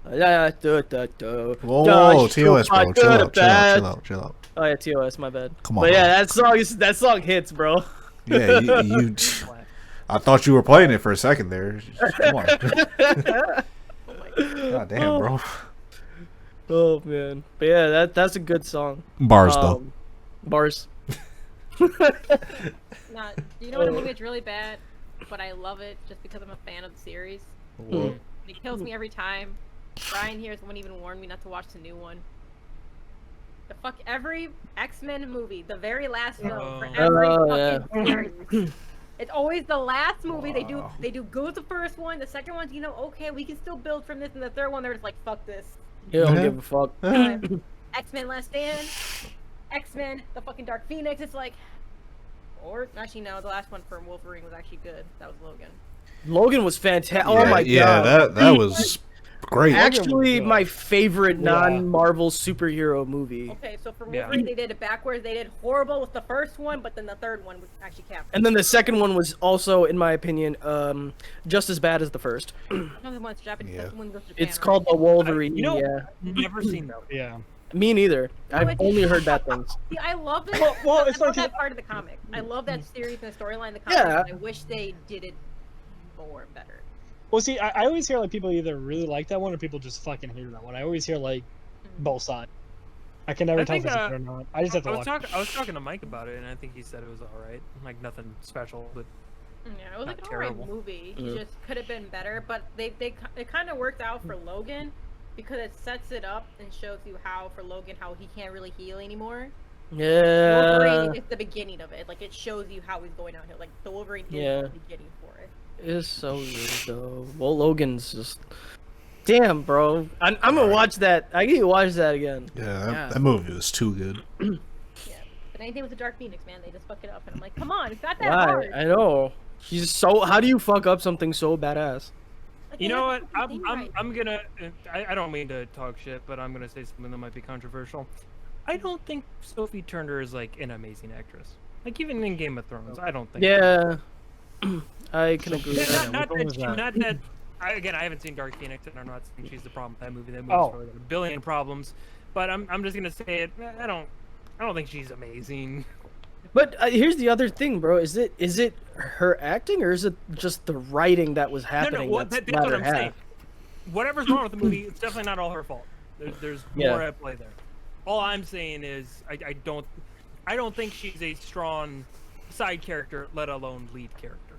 Whoa, TOS, bro. Chill out. Oh yeah, TOS, my bad. Come on, But yeah, bro. that song hits, bro. Yeah, you I thought you were playing it for a second there. Come on. God damn, bro. Oh man. But yeah, that's a good song. Bars though. Bars. Nah, do you know what a movie that's really bad, but I love it just because I'm a fan of the series? Mm. It kills me every time. Brian here wouldn't even warn me not to watch the new one. The fuck every X-Men movie, the very last film for every fucking series. It's always the last movie. They do good with the first one. The second one's, okay, we can still build from this, and the third one they're just like, fuck this. You don't give a fuck. X-Men Last Stand, X-Men, the fucking Dark Phoenix. It's like, or actually no, the last one for Wolverine was actually good. That was Logan. Logan was fantastic. Oh my god. Yeah, that was great. Actually, good. my favorite Yeah. non-Marvel superhero movie. Okay, so for Yeah. Wolverine they did it backwards. They did horrible with the first one, but then the third one was actually capped. And then the second one was also, in my opinion, just as bad as the first. No, the one's Japanese. Yeah. The one goes to Japan, It's right? called the Wolverine. You know- Yeah, Never seen that. Yeah. me neither. I've it's- only heard bad things. See, I love it. Well, I it's love like that part of the comic. I love that series and the storyline of the comic. Yeah. But I wish they did it more better. Well, see, I always hear like people either really like that one or people just fucking hate that one. I always hear like both sides. I can never I tell if think, it's good or not. I just have to watch. I was talking to Mike about it, and I think he said it was all right. Like nothing special, but Yeah, it was Not like an alright terrible. movie. Yeah. It just could have been better, but it kind of worked out for Logan because it sets it up and shows you how for Logan how he can't really heal anymore. Yeah. Wolverine is the beginning of it. Like it shows you how he's going downhill. Like the Wolverine is Yeah. the beginning for it. It's so good though. Well, Logan's just. Damn, bro. I'm gonna watch that. I need to watch that again. Yeah, that movie was too good. Yeah. But anything with the Dark Phoenix, man, they just fuck it up, and I'm like, come on, it's not that Why? hard. I know. She's so. How do you fuck up something so badass? Like, you they know have what? the fucking thing right. I'm gonna. I don't mean to talk shit, but I'm gonna say something that might be controversial. I don't think Sophie Turner is like an amazing actress. Like even in Game of Thrones, I don't think. Yeah. I can agree with Yeah, that. not, Which one was that? not that. Again, I haven't seen Dark Phoenix, and I'm not saying she's the problem with that movie. That movie's Oh. probably got a billion problems. But I'm just gonna say it. I don't think she's amazing. But here's the other thing, bro. Is it her acting or is it just the writing that was happening? well, that's that's what let I'm her saying. have? Whatever's wrong with the movie, it's definitely not all her fault. There's Yeah. more at play there. All I'm saying is I don't think she's a strong side character, let alone lead character.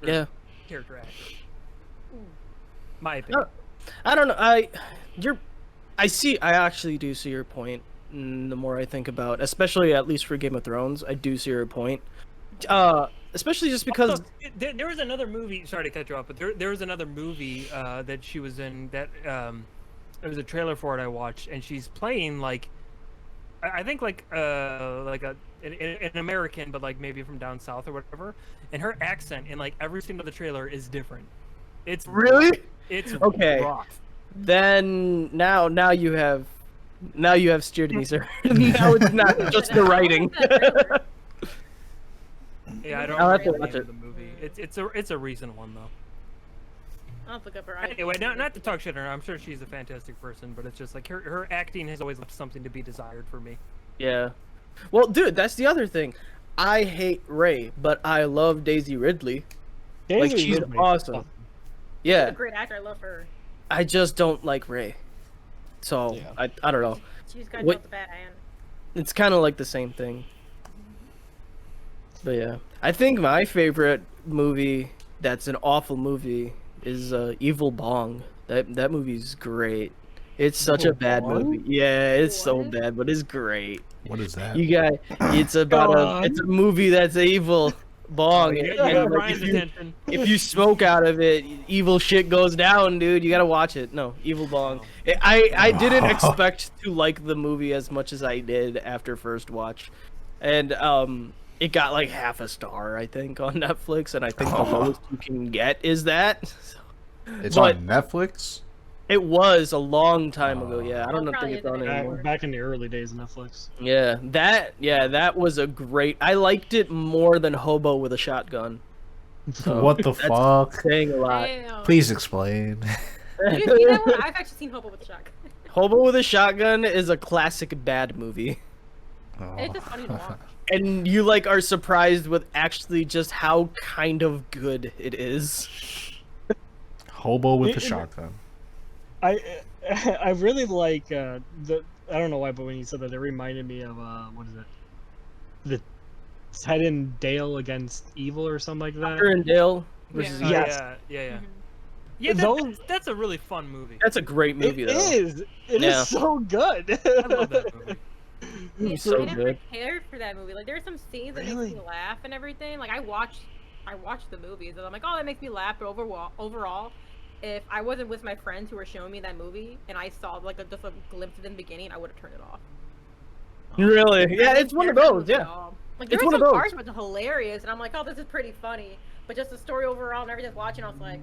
Or Yeah. Character actor. My opinion. I don't know. I actually do see your point. The more I think about, especially at least for Game of Thrones, I do see your point. especially just because Also, there was another movie. Sorry to cut you off, but there was another movie that she was in that there was a trailer for it I watched, and she's playing like I think like an American, but like maybe from down south or whatever. And her accent in like every scene of the trailer is different. It's really it's Okay. rough. then now you have steered me, sir. Now it's not just the writing. Yeah, I don't I'll have to remember the watch name it. of the movie. It's a recent one though. I'll have to look up her. Anyway, not to talk shit on her. I'm sure she's a fantastic person, but it's just like her acting has always left something to be desired for me. Yeah. Well, dude, that's the other thing. I hate Ray, but I love Daisy Ridley. Like, Daisy she's Ridley. awesome. She's Yeah. a great actor. I love her. I just don't like Ray. So, Yeah. I don't know. She's got What- the bad hand. It's kind of like the same thing. But yeah. I think my favorite movie that's an awful movie is Evil Bong. That movie's great. It's such a Evil bad Bong? movie. Yeah, it's so What? bad, but it's great. What is that? You got it's about Bong? it's a movie that's evil. Bong. You and, got like, Ryan's attention. if you smoke out of it, evil shit goes down, dude. You gotta watch it. No, Evil Bong. I didn't expect to like the movie as much as I did after first watch, and it got like half a star I think on Netflix, and I think the lowest you can get is that. It's but- on Netflix. It was a long time ago. Yeah, I don't Well, think it's on probably anymore. Back in the early days of Netflix. Yeah, that was a great. I liked it more than Hobo with a Shotgun. So, What the that's fuck? saying a lot. Damn. Please explain. Did you see that one? I've actually seen Hobo with a Shotgun. Hobo with a Shotgun is a classic bad movie. It's just funny to watch. And you like are surprised with actually just how kind of good it is. Hobo with a It- shotgun. I really like the I don't know why, but when you said that, it reminded me of what is it? The Ted and Dale against Evil or something like that. Tucker and Dale versus Yeah, Yes. yeah. Mhm. Yeah, Those- that's a really fun movie. That's a great movie It though. is. It is Yeah. so good. I love that movie. It's so I never good. cared for that movie. Like, there's some scenes that Really? make me laugh and everything. Like, I watch the movies and I'm like, oh, that makes me laugh. But overall, if I wasn't with my friends who were showing me that movie and I saw like just a glimpse of it in the beginning, I would have turned it off. Really? I Yeah, didn't it's one care of for the those. movie Yeah. at all. Like, there It's were one of some those. parts which are hilarious, and I'm like, oh, this is pretty funny. But just the story overall and everything watching, I was like,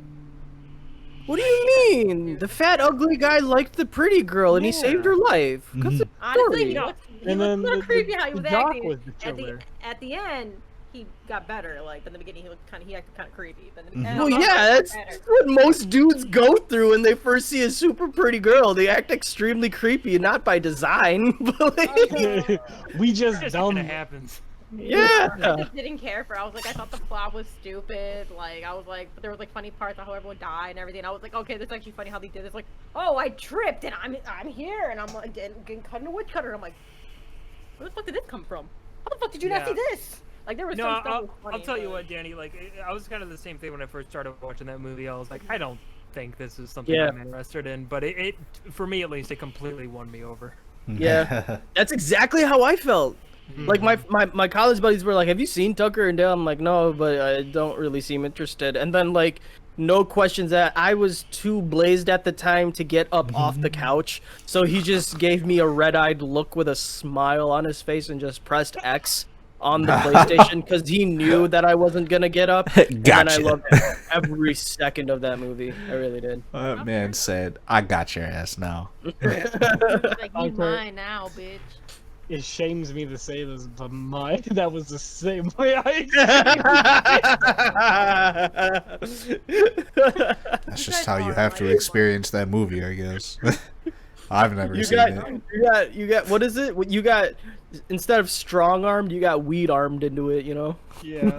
What do you mean? The fat ugly guy liked the pretty girl and he Yeah. saved her life. That's a honestly, story. he looked And a then little the creepy how he was doc acting. was the killer. At the end, he got better. Like, in the beginning, he acted kind of creepy. But in the Mhm. end, Well, I was like, yeah, "Oh, that's better." what most dudes go through when they first see a super pretty girl. They act extremely creepy, not by design, but like, We just It just dumb. kind of happens. I yeah. just didn't care for it. I was like, I thought the plot was stupid. Like, I was like, but there was like funny parts on how everyone died and everything. I was like, okay, this is actually funny how they did this. Like, oh, I tripped and I'm here and I'm like getting cut in a woodcutter. And I'm like, where the fuck did this come from? How the fuck did you not see Yeah. this? Like, there was No, some stuff that I'll was funny, tell you but- what, Danny. Like, I was kind of the same thing when I first started watching that movie. I was like, I don't think this is something Yeah. I'm interested in. But it, for me at least, it completely won me over. Yeah. That's exactly how I felt. Like my college buddies were like, "Have you seen Tucker and Dale?" I'm like, "No, but I don't really seem interested." And then like, no questions that I was too blazed at the time to get up off the couch, so he just gave me a red-eyed look with a smile on his face and just pressed X on the PlayStation because he knew that I wasn't gonna get up. And Gotcha. I loved every second of that movie. I really did. That man said, "I got your ass now." He's like, you Okay. mine now, bitch. It shames me to say this, but that was the same way I. That's just guys how you are have to like- experience that movie, I guess. I've never You seen got, it. you got. What is it? You got instead of strong armed, you got weed armed into it. You know. Yeah.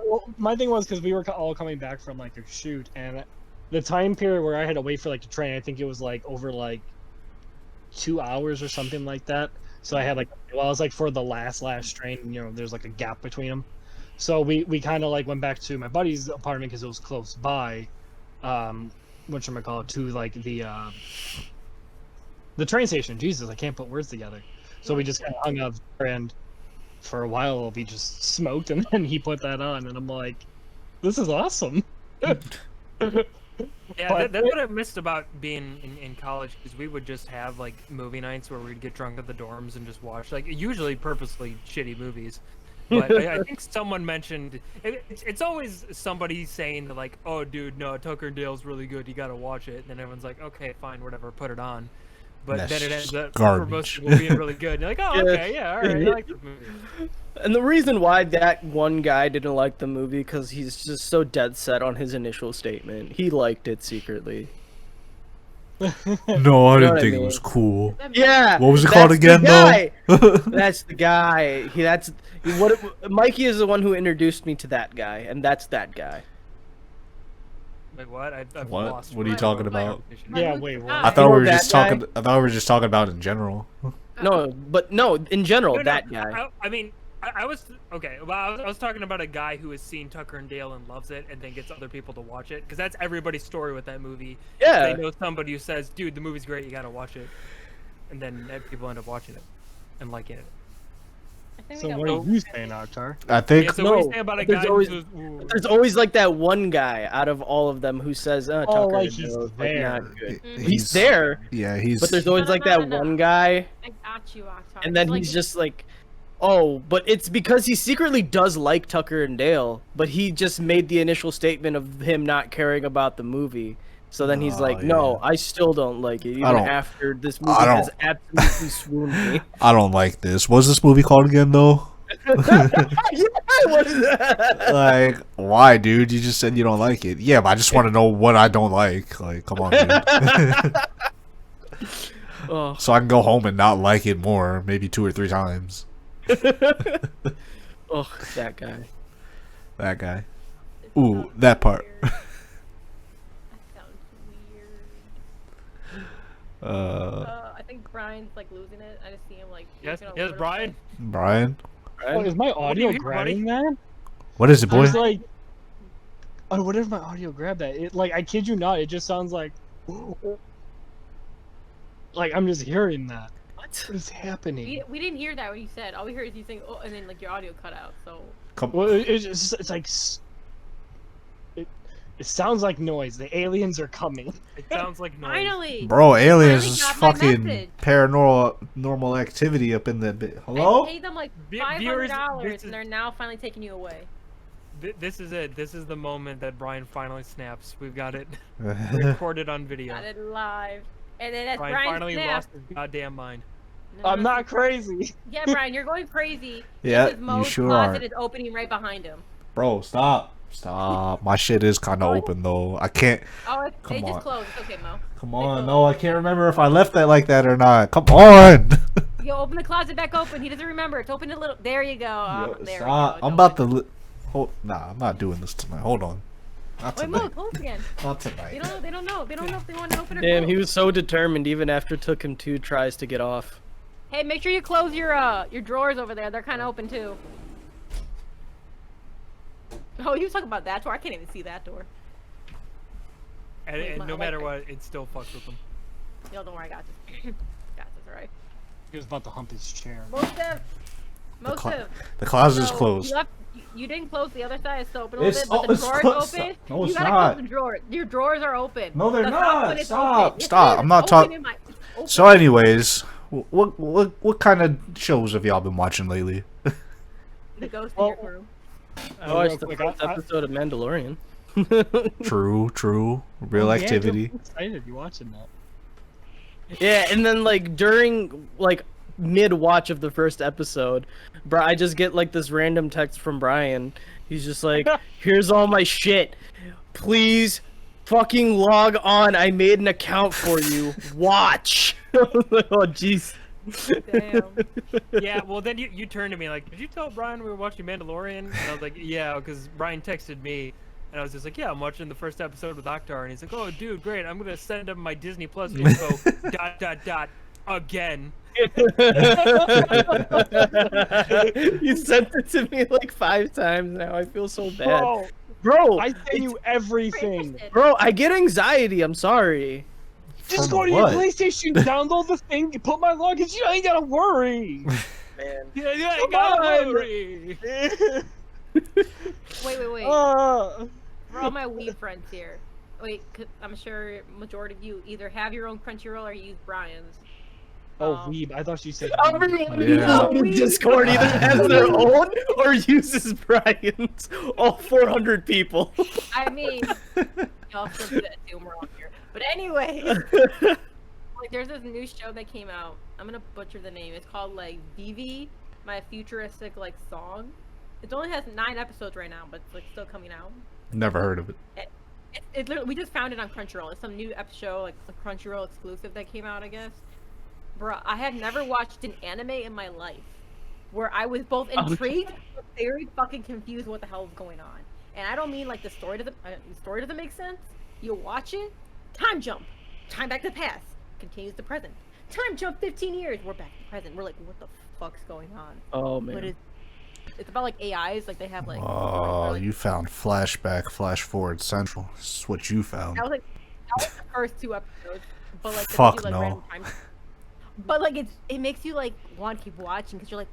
Well, my thing was because we were all coming back from like a shoot, and the time period where I had to wait for like the train, I think it was like over like 2 hours or something like that. So I had like, well, it was like for the last train, you know, there's like a gap between them. So we kind of like went back to my buddy's apartment because it was close by. Whatchamacallit, to like the train station. Jesus, I can't put words together. So we just kind of hung out there, and for a while it'll be just smoked, and then he put that on, and I'm like, this is awesome. Yeah, But- that's what I missed about being in college, because we would just have like movie nights where we'd get drunk at the dorms and just watch like usually purposely shitty movies. But I think someone mentioned it's always somebody saying that, like, oh dude, no, Tucker and Dale's really good, you gotta watch it. And then everyone's like, okay, fine, whatever, put it on. But That's then it ends up for garbage. most people being really good. And you're like, oh, okay, yeah, all right, I like this movie. And the reason why that one guy didn't like the movie, because he's just so dead set on his initial statement. He liked it secretly. No, I You know didn't what I think it mean? was cool. Yeah. What was it that's called the again, guy. though? That's the guy. Mikey is the one who introduced me to that guy, and that's that guy. Wait, what? I've What? lost. What are you my talking conversation. about? Yeah, wait, what? I thought we were that just guy? talking. I thought we were just talking about in general. No, but no, in general, No, no, that guy. I mean, I was okay. Well, I was talking about a guy who has seen Tucker and Dale and loves it, and then gets other people to watch it, because that's everybody's story with that movie. Yeah. They know somebody who says, "Dude, the movie's great. You gotta watch it," and then people end up watching it and liking it. I think So we got what are one. you saying, Akhtar? I think. Yeah, so what are you No, saying about a there's guy always- who says, "Ooh." There's always like that one guy out of all of them who says, Oh, Tucker like and he's Dale is, there. not good. Mhm. He's there, Yeah, he's. but there's always No, like no, that no, no. one guy, I got you, Akhtar. and then Like, he's just like, oh, but it's because he secretly does like Tucker and Dale, but he just made the initial statement of him not caring about the movie. So then he's Oh, like, no, yeah. I still don't like it, even don't- after this I movie don't- has absolutely swooned me. I don't like this. What's this movie called again, though? Yeah, what is that? Like, why, dude? You just said you don't like it. Yeah, but I just want to know what I don't like. Like, come on, dude. Oh. So I can go home and not like it more, maybe 2 or 3 times. Oh, that guy. That guy. it Ooh, sounds that part. weird. That sounds weird. I think Brian's like losing it. I just see him like. Yes, looking a yes, little Brian. bit. Brian, Oh, is my do audio you hear, buddy? grabbing that? what is it, boy? It's like, oh, what if my audio grabbed that? It like, I kid you not, it just sounds like I'm just hearing that. What? What is happening? We didn't hear that when you said. All we heard is you saying, "Oh," and then like your audio cut out. So. Come. Well, it's like it sounds like noise. The aliens are coming. It sounds like noise. Finally. Bro, aliens Finally is got my fucking message. paranormal activity up in that bit. Hello? I paid them like Viewers, $500, this is- and they're now finally taking you away. This is it. This is the moment that Brian finally snaps. We've got it recorded on video. Got it live. And then as Brian Brian finally snapped. lost his goddamn mind. No, I'm no, not crazy. Yeah, Brian, you're going crazy. Yeah, Because you Mo's sure closet are. is opening right behind him. Bro, stop. Stop. My shit is kind of open, though. I can't. Oh, Come they just on. closed. It's okay, Mo. Come on. No, I can't remember if I left that like that or not. Come on. You open the closet back open. He doesn't remember. It's open a little. There you go. Yo, There stop. we go. I'm about to. Hold. Nah, I'm not doing this tonight. Hold on. Not Wait, Mo, tonight. close again. Not They tonight. don't. They don't know. They don't know if they want to open or Damn, close. he was so determined even after it took him 2 tries to get off. Hey, make sure you close your drawers over there. They're kind of open too. Oh, he was talking about that door. I can't even see that door. And, Wait, and my no matter electric. what, it still fucks with him. Yo, don't worry, I got this. Got this, alright. He was about to hump his chair. Most of. Most clo- of. The closet is So, closed. You didn't close the other side. It's still open a little It's- bit, but oh, the it's drawers closed. open. No, you it's gotta not. close the drawer. Your drawers are open. No, they're The top not. one is Stop. open. Yes, Stop. it I'm is. not Open talk- in my- it's open. So, anyways, what kind of shows have y'all been watching lately? The ghost Well, in your room. I watched the Real first quick, episode of Mandalorian. True. Real Yeah, activity. I'm excited. You watching that? Yeah, and then like during like mid watch of the first episode, I just get like this random text from Brian. He's just like, "Here's all my shit. Please fucking log on. I made an account for you. Watch." Oh jeez. Damn. Yeah, well then you turned to me like, did you tell Brian we were watching Mandalorian? And I was like, yeah, because Brian texted me, and I was just like, yeah, I'm watching the first episode with Akhtar, and he's like, oh dude, great, I'm gonna send him my Disney Plus info, ... again. You sent it to me like 5 times now. I feel so bad. Bro, Bro, I send you everything. Interested. bro, I get anxiety. I'm sorry. Just From go to your what? PlayStation, download the thing, put my login. You ain't gotta worry. man. Yeah, Come gotta on. hurry. Wait. Uh, For all my weeb friends here. Wait, 'cause I'm sure majority of you either have your own Crunchyroll or use Brian's. oh, Um, weeb. I thought you said. Everyone Yeah. in Discord either has their own or uses Brian's. All 400 people. I mean, y'all still assume we're on here. But anyway, like there's this new show that came out. I'm gonna butcher the name. It's called like Vivi, my futuristic like song. It only has 9 episodes right now, but it's like still coming out. Never heard of it. It literally, we just found it on Crunchyroll. It's some new show, like a Crunchyroll exclusive that came out, I guess. Bruh, I had never watched an anime in my life where I was both intrigued but very fucking confused what the hell is going on. And I don't mean like the story doesn't make sense. You watch it, time jump, time back to the past, continues to present. Time jump 15 years, we're back to present. We're like, what the fuck's going on? Oh But man. it's about like AIs, like they have like. Oh, like, you found flashback, flash forward central. That's what you found. that was the first 2 episodes, but like Fuck gives you, like, no. random time. But like it makes you like want to keep watching because you're like,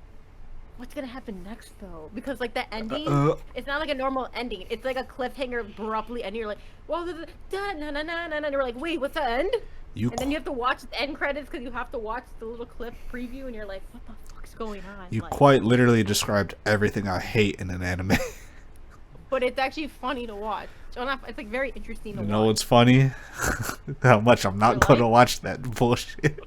what's gonna happen next though? Because like the ending, it's not like a normal ending. It's like a cliffhanger abruptly, and you're like, well, and you're like, wait, what's the end? You And then you have to watch the end credits because you have to watch the little clip preview, and you're like, what the fuck's going on? you Like, quite literally described everything I hate in an anime. but it's actually funny to watch. It's like very interesting to You watch. know what's funny? How much I'm not Your gonna life? watch that bullshit.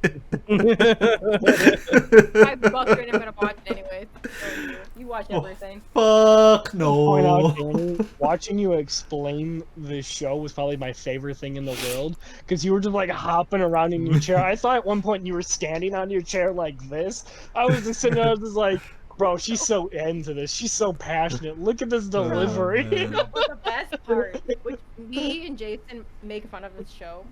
$5 and I'm gonna watch it anyways. So you watch everything. Fuck point out, no. Danny, watching you explain this show was probably my favorite thing in the world because you were just like hopping around in your chair. I thought at one point you were standing on your chair like this. I was just sitting there, I was just like, bro, she's so into this. She's so passionate. Look at this delivery. man. But the best part, which me and Jason make fun of this show,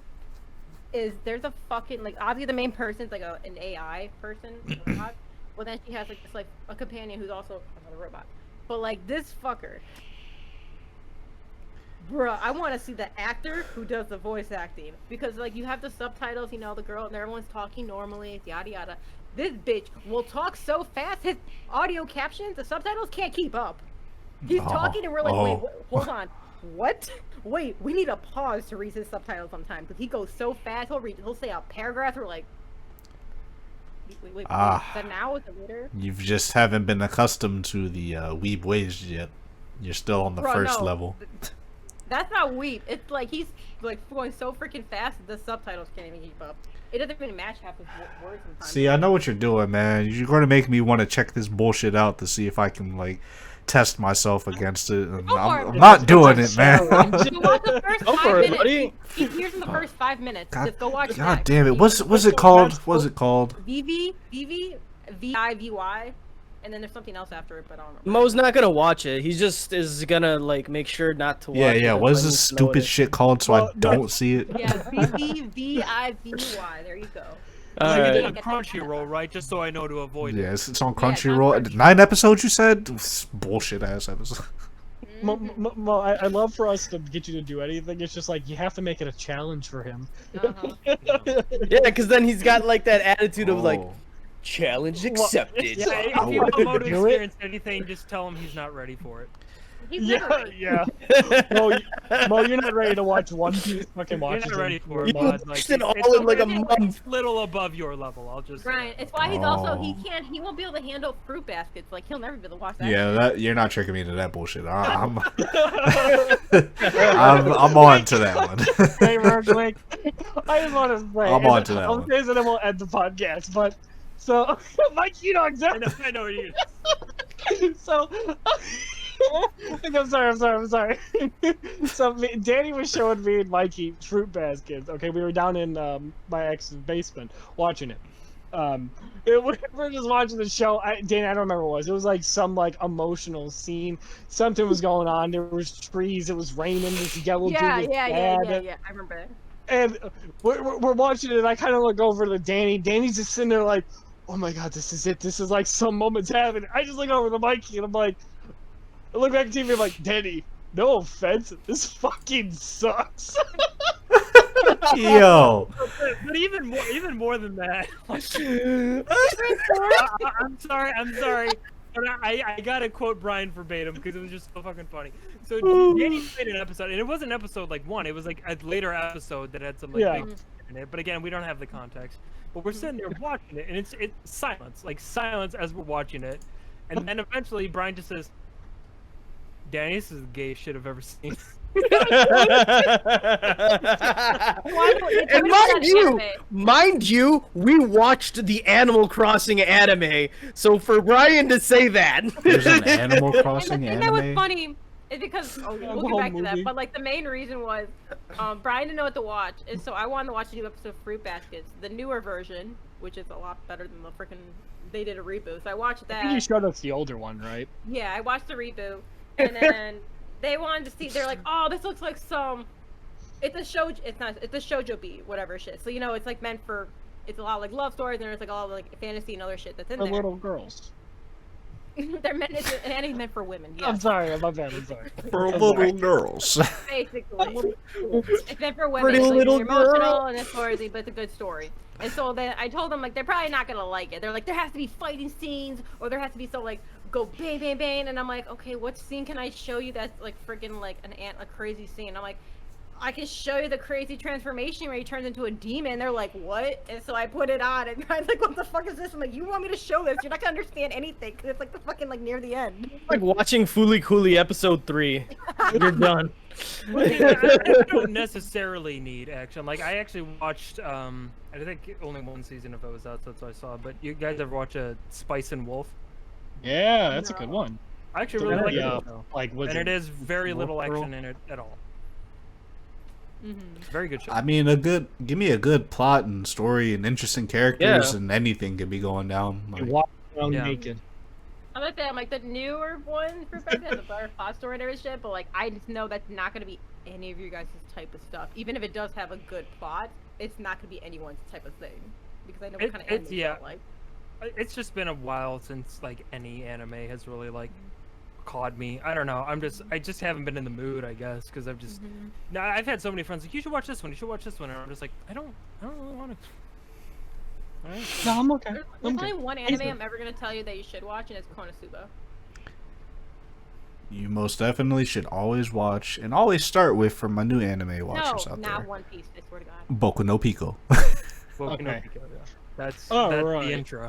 is there's a fucking like obviously the main person's like an AI person, a robot, but then she has like this like a companion who's also another robot. But like this fucker, bruh, I want to see the actor who does the voice acting because like you have the subtitles, you know, the girl and everyone's talking normally, yada yada. This bitch will talk so fast, his audio captions, the subtitles can't keep up. He's talking and we're like, wait, hold on, what? Wait, we need a pause to read his subtitles sometimes because he goes so fast. He'll say a paragraph. We're like, wait, is that now? Is it later? You just haven't been accustomed to the weeb ways yet. You're still on the Bro, first no. level. That's not weep. It's like he's like going so freaking fast that the subtitles can't even keep up. It doesn't even match half his words sometimes. See, I know what you're doing, man. You're going to make me want to check this bullshit out to see if I can, like, test myself against it. And Go for it. I'm not doing it, man. You watch the first Go 5 for it, minutes. buddy. Here's in the first 5 minutes. Just go watch God that. damn it. What's it called? What's it called? VV, VIVY, and then there's something else after it, but I don't remember. Mo's not gonna watch it. He just is gonna like make sure not to watch it. Yeah. What is until this he knows stupid it. shit called so I don't see it? Yeah, VVVIVY. There you go. All You did right. a Crunchyroll, right? Just so I know to avoid it. Yes, it's on Yeah, it's on Crunchyroll. Crunchyroll. 9 episodes, you said? Bullshit ass episode. Mo, I love for us to get you to do anything. It's just like you have to make it a challenge for him. Uh-huh. Yeah, because then he's got like that attitude of like Oh. challenge accepted. Yeah, if I you want Mo to do it. experience anything, just tell him he's not ready for it. He's never ready. Yeah. Mo, you're not ready to watch One Piece. Fucking watch You're it not ready for in it, 4 bud. months. Like, Watched it all it's in like a little- month. little above your level. I'll just. Brian, it's why he's also Oh. he won't be able to handle fruit baskets. Like he'll never be able to watch that. Yeah, shit. that you're not tricking me into that bullshit. I'm on to that one. Hey, Merklick, I just want to say, I'm on to that I'll one. say that it will end the podcast, but so Mike, you know I exactly. know, I know you. So I'm sorry. So Danny was showing me and Mikey fruit baskets. Okay, we were down in my ex's basement watching it. We're just watching the show. Danny, I don't remember what it was. It was like some like emotional scene. Something was going on. There was trees. It was raining. This yellow dude was Yeah. bad. I remember that. And we're watching it, and I kind of look over to Danny. Danny's just sitting there like, oh my god, this is it. This is like some moment's happening. I just look over to Mikey, and I'm like, I look back at TV, I'm like, Danny, no offense, this fucking sucks. Yo. But even more than that. I'm sorry. But I gotta quote Brian verbatim because it was just so fucking funny. So Danny played an episode, and it wasn't episode like 1. It was like a later episode that had some like big in it. But again, we don't have the context. But we're sitting there watching it, and it's silence, like silence as we're watching it. And then eventually Brian just says, "Danny, this is the gayest shit I've ever seen." And mind you, we watched the Animal Crossing anime. So for Brian to say that, There's an Animal And Crossing the thing that was anime. funny is because we'll get back to that. But like the main reason was Brian didn't know what to watch, and so I wanted to watch a new episode of Fruit Baskets, the newer version, which is a lot better than the freaking. They did a reboot, so I watched that. I think you showed us the older one, right? Yeah, I watched the reboot, and then they wanted to see. They're like, "Oh, this looks like some." It's a show. It's not. It's a shoujo beat, whatever shit. So you know, it's like meant for. It's a lot like love stories, and there's like a lot of like fantasy and other shit that's in For there. little girls. They're meant. It's an anime meant for women. Yeah. I'm sorry, my bad. I'm sorry. For little girls. Basically, it's meant for women. Pretty So little you're emotional girl. and it's story, but it's a good story. And so then I told them like they're probably not gonna like it. They're like there has to be fighting scenes or there has to be so like go bang bang bang. And I'm like okay, what scene can I show you that's like freaking like a crazy scene? I'm like I can show you the crazy transformation where he turns into a demon. They're like what? And so I put it on and I'm like what the fuck is this? I'm like you want me to show this? You're not gonna understand anything because it's like the fucking like near the end. like watching Fooly Cooly episode 3. You're done. I don't necessarily need action. Like I actually watched. I think only one season of it was out, so that's what I saw. But you guys ever watch a Spice and Wolf? Yeah, that's a good one. I actually really like Yeah, it. Though. like was And it is very Wolf little Girl? action in it at all. Mm-hmm. Very good show. I mean, give me a good plot and story and interesting characters, Yeah. and anything could be going down. You Like, walk around Yeah. naked. I'm like that. I'm like the newer one for Back has a better plot story and every shit, but like I just know that's not gonna be any of you guys' type of stuff. Even if it does have a good plot, it's not gonna be anyone's type of thing because I know what kind of anime you don't like. It's just been a while since like any anime has really like caught me. I don't know. I just haven't been in the mood, I guess, because I've just. No, I've had so many friends like you should watch this one. You should watch this one, and I'm just like I don't really want to. Alright. No, I'm okay. There's I'm only good. one anime I'm ever gonna tell you that you should watch, and it's Konosuba. you most definitely should always watch and always start with for my new anime watchers No, out not there. One Piece. I swear to God. Boku no Pico. Boku no Okay. Pico, yeah. That's Alright. the intro.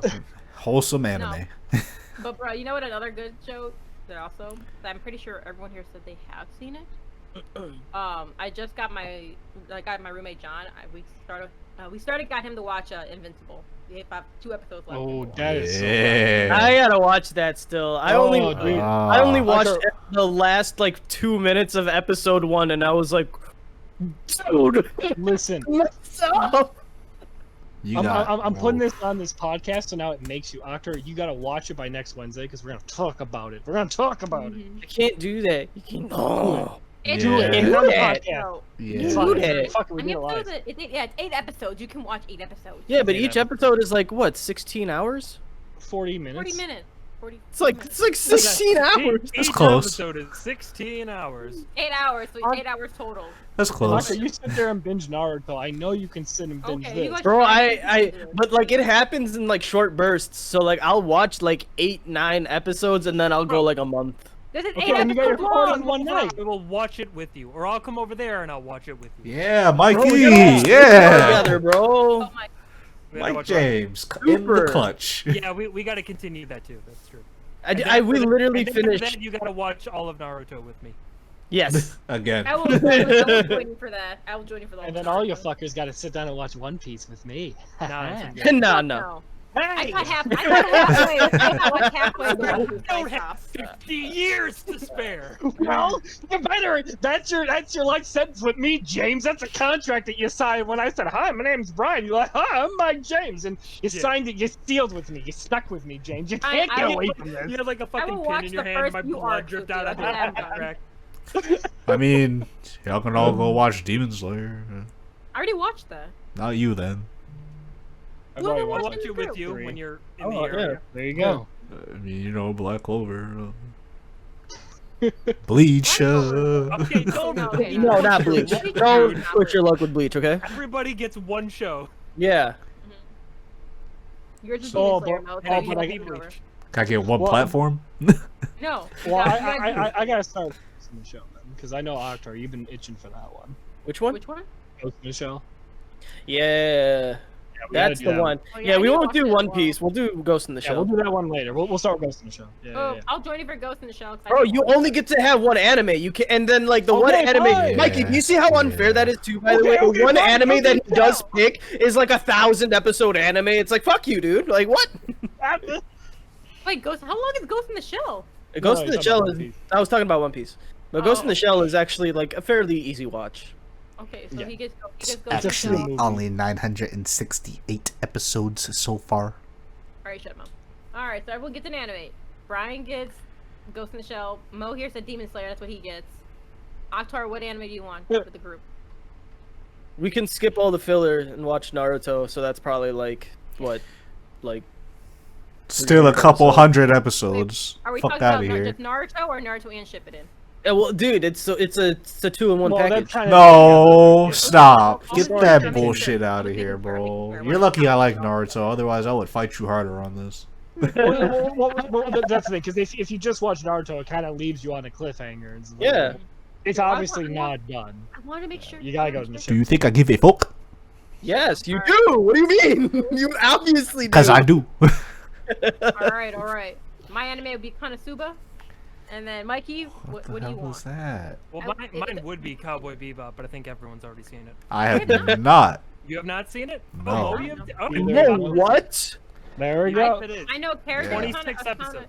Wholesome anime. But bro, you know what? Another good show that also that I'm pretty sure everyone here said they have seen it. I just got my roommate John. Got him to watch Invincible. We have 2 episodes left. Oh, that is so Yeah. I gotta watch that still. I Oh, only dude. I only watched After- the last like 2 minutes of episode 1, and I was like, dude, Listen, what's up? You I'm putting this on this podcast, so now it makes you Octor. You gotta watch it by next Wednesday because we're gonna talk about it. We're gonna talk about it. I can't do that. You can't. Oh. It's Yeah. good. It's on the Yeah. podcast. So, Yeah. It's Dude, fine. it. Fuck it, we and need the a live. episodes, it's 8 episodes. You can watch 8 episodes. Yeah, but Yeah. each episode is like what, 16 hours? 40 minutes. 40 minutes. 40. It's like 16 hours. That's Each close. episode is 16 hours. 8 hours. So it's 8 hours total. That's close. Octor, you sit there and binge Naruto. I know you can sit and binge Okay, you this. guys- Bro, but like it happens in like short bursts. So like I'll watch like 8-9 episodes and then I'll go like a month. This is Okay, 8 and you got your episodes phone long. on one night. I will watch it with you, or I'll come over there and I'll watch it with you. Yeah, Mikey. Bro, we gotta watch Yeah. together, bro. Oh my. We gotta Mike watch James in the Super. clutch. Yeah, we got to continue that too. That's true. We literally And then for finished. that, you got to watch all of Naruto with me. Yes. Again. I will join you for that. I will join you for that. And then all you fuckers gotta sit down and watch One Piece with me. Nonsense. No. I got halfway. I got halfway. You don't have 50 years to spare. Well, you better. That's your life sentence with me, James. That's a contract that you signed when I said, "Hi, my name's Brian." You're like, "Hi, I'm Mike James," and you Yeah. signed it. You sealed with me. You stuck with me, James. You can't I get will- away from this. You had like a fucking will pin watch in your the hand, first my few blood arcs dripped with out you of after the that I'm done. contract. I mean, y'all can all go watch Demon Slayer. I already watched that. Not you then. I've Well, already then I'll watched watch it with Three. you when you're in Oh, the area. There you go. I mean, Black Clover. Bleach. Okay, don't. Okay, No, not Bleach. Bleach. Don't put your luck with Bleach, okay? Everybody gets one show. Yeah. You're just Oh, Demon Slayer, but- Mo. And Oh, then you but I beat get Bleach. Can I get one Well, platform? No. Well, I I gotta start Ghost in the Shell then, because I know Octar, you've been itching for that one. Which one? Which one? Ghost in the Shell. Yeah. We gotta That's do the that one. Oh, Yeah, I we need to won't watch do that as One well. Piece. We'll do Ghost in the Yeah, we'll Shell. do that one later. We'll start with Ghost in the Shell. Yeah, Oh, yeah. I'll join you for Ghost in the Shell. 'cause I Bro, haven't you watched only it. get to have one anime. You can, and then like the one Okay, anime. fine. Mikey, do you see how unfair Yeah. that is too? By the Okay, way, the okay, one fine, anime okay, that he does no. pick is like 1,000 episode anime. It's like fuck you, dude. Like what? Wait, Ghost. How long is Ghost in the Shell? Ghost in he's the talking Shell about is. One Piece. I was talking about One Piece, but Ghost in Oh. the Shell is actually like a fairly easy watch. Okay, so Yeah. he gets Ghost in the Actually, Shell. movie. only 968 episodes so far. Alright, shut him up. Alright, so everyone gets an anime. Brian gets Ghost in the Shell. Mo here said Demon Slayer, that's what he gets. Octar, what anime do you want for the group? We can skip all the filler and watch Naruto. So that's probably like what, like. Still a couple hundred episodes. Are we Fuck talking out about of here. just Naruto or Naruto and Shippuden? Yeah, well, dude, it's a 2-in-1 Well, package. that's kind of No, stop. I'll Get start that with bullshit Naruto. out of I'm here, thinking Naruto. bro. Why You're not? lucky I like Naruto, otherwise I would fight you harder on this. That's the thing, because if you just watch Naruto, it kind of leaves you on a cliffhanger. It's like- Yeah. It's Well, I obviously want- not done. I want to make sure. You gotta go to the Do you think I give a fuck? Yes, you do. What do you mean? You obviously do. Because I do. Alright. My anime would be Konosuba. And then Mikey, what do you hell want? was that? Well, mine would be Cowboy Bebop, but I think everyone's already seen it. I have not. You have not seen it? No. Oh, you have. Oh, Neither. Whoa, what? There we go. Yes, it is. I know characters. Yeah. 26 episodes.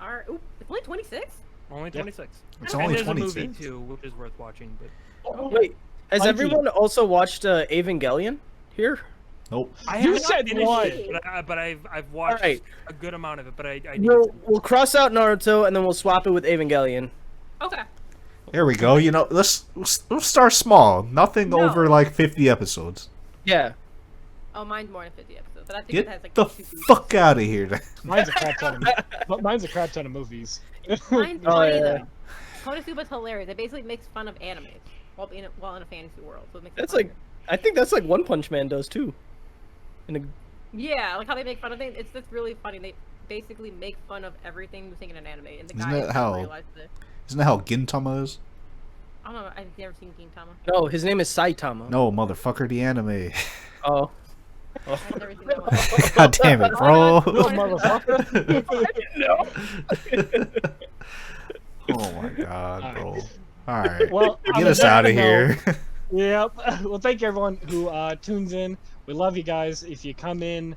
Alright, ooh, it's only 26? Only 26. It's And only there's a 26. movie too, which is worth watching. But Wait, has Mikey. everyone also watched Evangelion here? Nope. I You have not said finished one. it, but I've watched Alright. a good amount of it. But I need We'll cross out Naruto and then we'll swap it with Evangelion. Okay. There we go. You know, let's start small. Nothing No. over like 50 episodes. Yeah. Oh, mine's more than 50 episodes, but I think it has Get like the 2 seasons. fuck out of here. Mine's a crap ton of, mine's a crap ton of movies. Mine's Oh, funny yeah. though. Konosuba's hilarious. It basically makes fun of anime while in a fantasy world. So it makes it That's like, funnier. I think that's like One Punch Man does too. In a, Yeah, like how they make fun of things. It's just really funny. They basically make fun of everything you think in an anime, and the Isn't guy that how- realized it. Isn't that how Gintama is? I don't know. I've never seen Gintama. no, his name is Saitama. No, motherfucker, the anime. Oh. I've never seen that one. God damn it, bro. No, motherfucker. Oh my god, bro. Alright. Well, Get us out of here. Yep. Well, thank you everyone who tunes in. We love you guys. If you come in,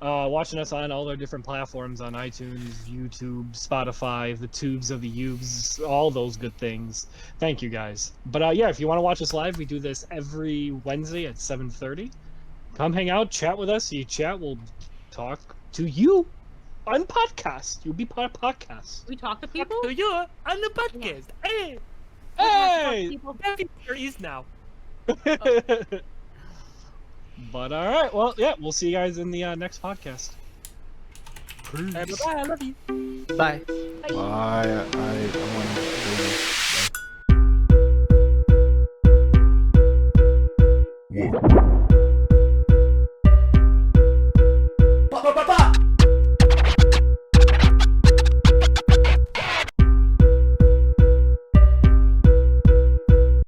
watching us on all our different platforms on iTunes, YouTube, Spotify, the tubes of the Ubes, all those good things. Thank you guys. But yeah, if you want to watch us live, we do this every Wednesday at 7:30. Come hang out, chat with us. You chat, we'll talk to you on podcast. You'll be part of podcast. We talk to people. so you on the podcast. Hey, Hey! People. there is now. But all right, well, yeah, we'll see you guys in the next podcast. Bye. I love you. Bye. I want to One.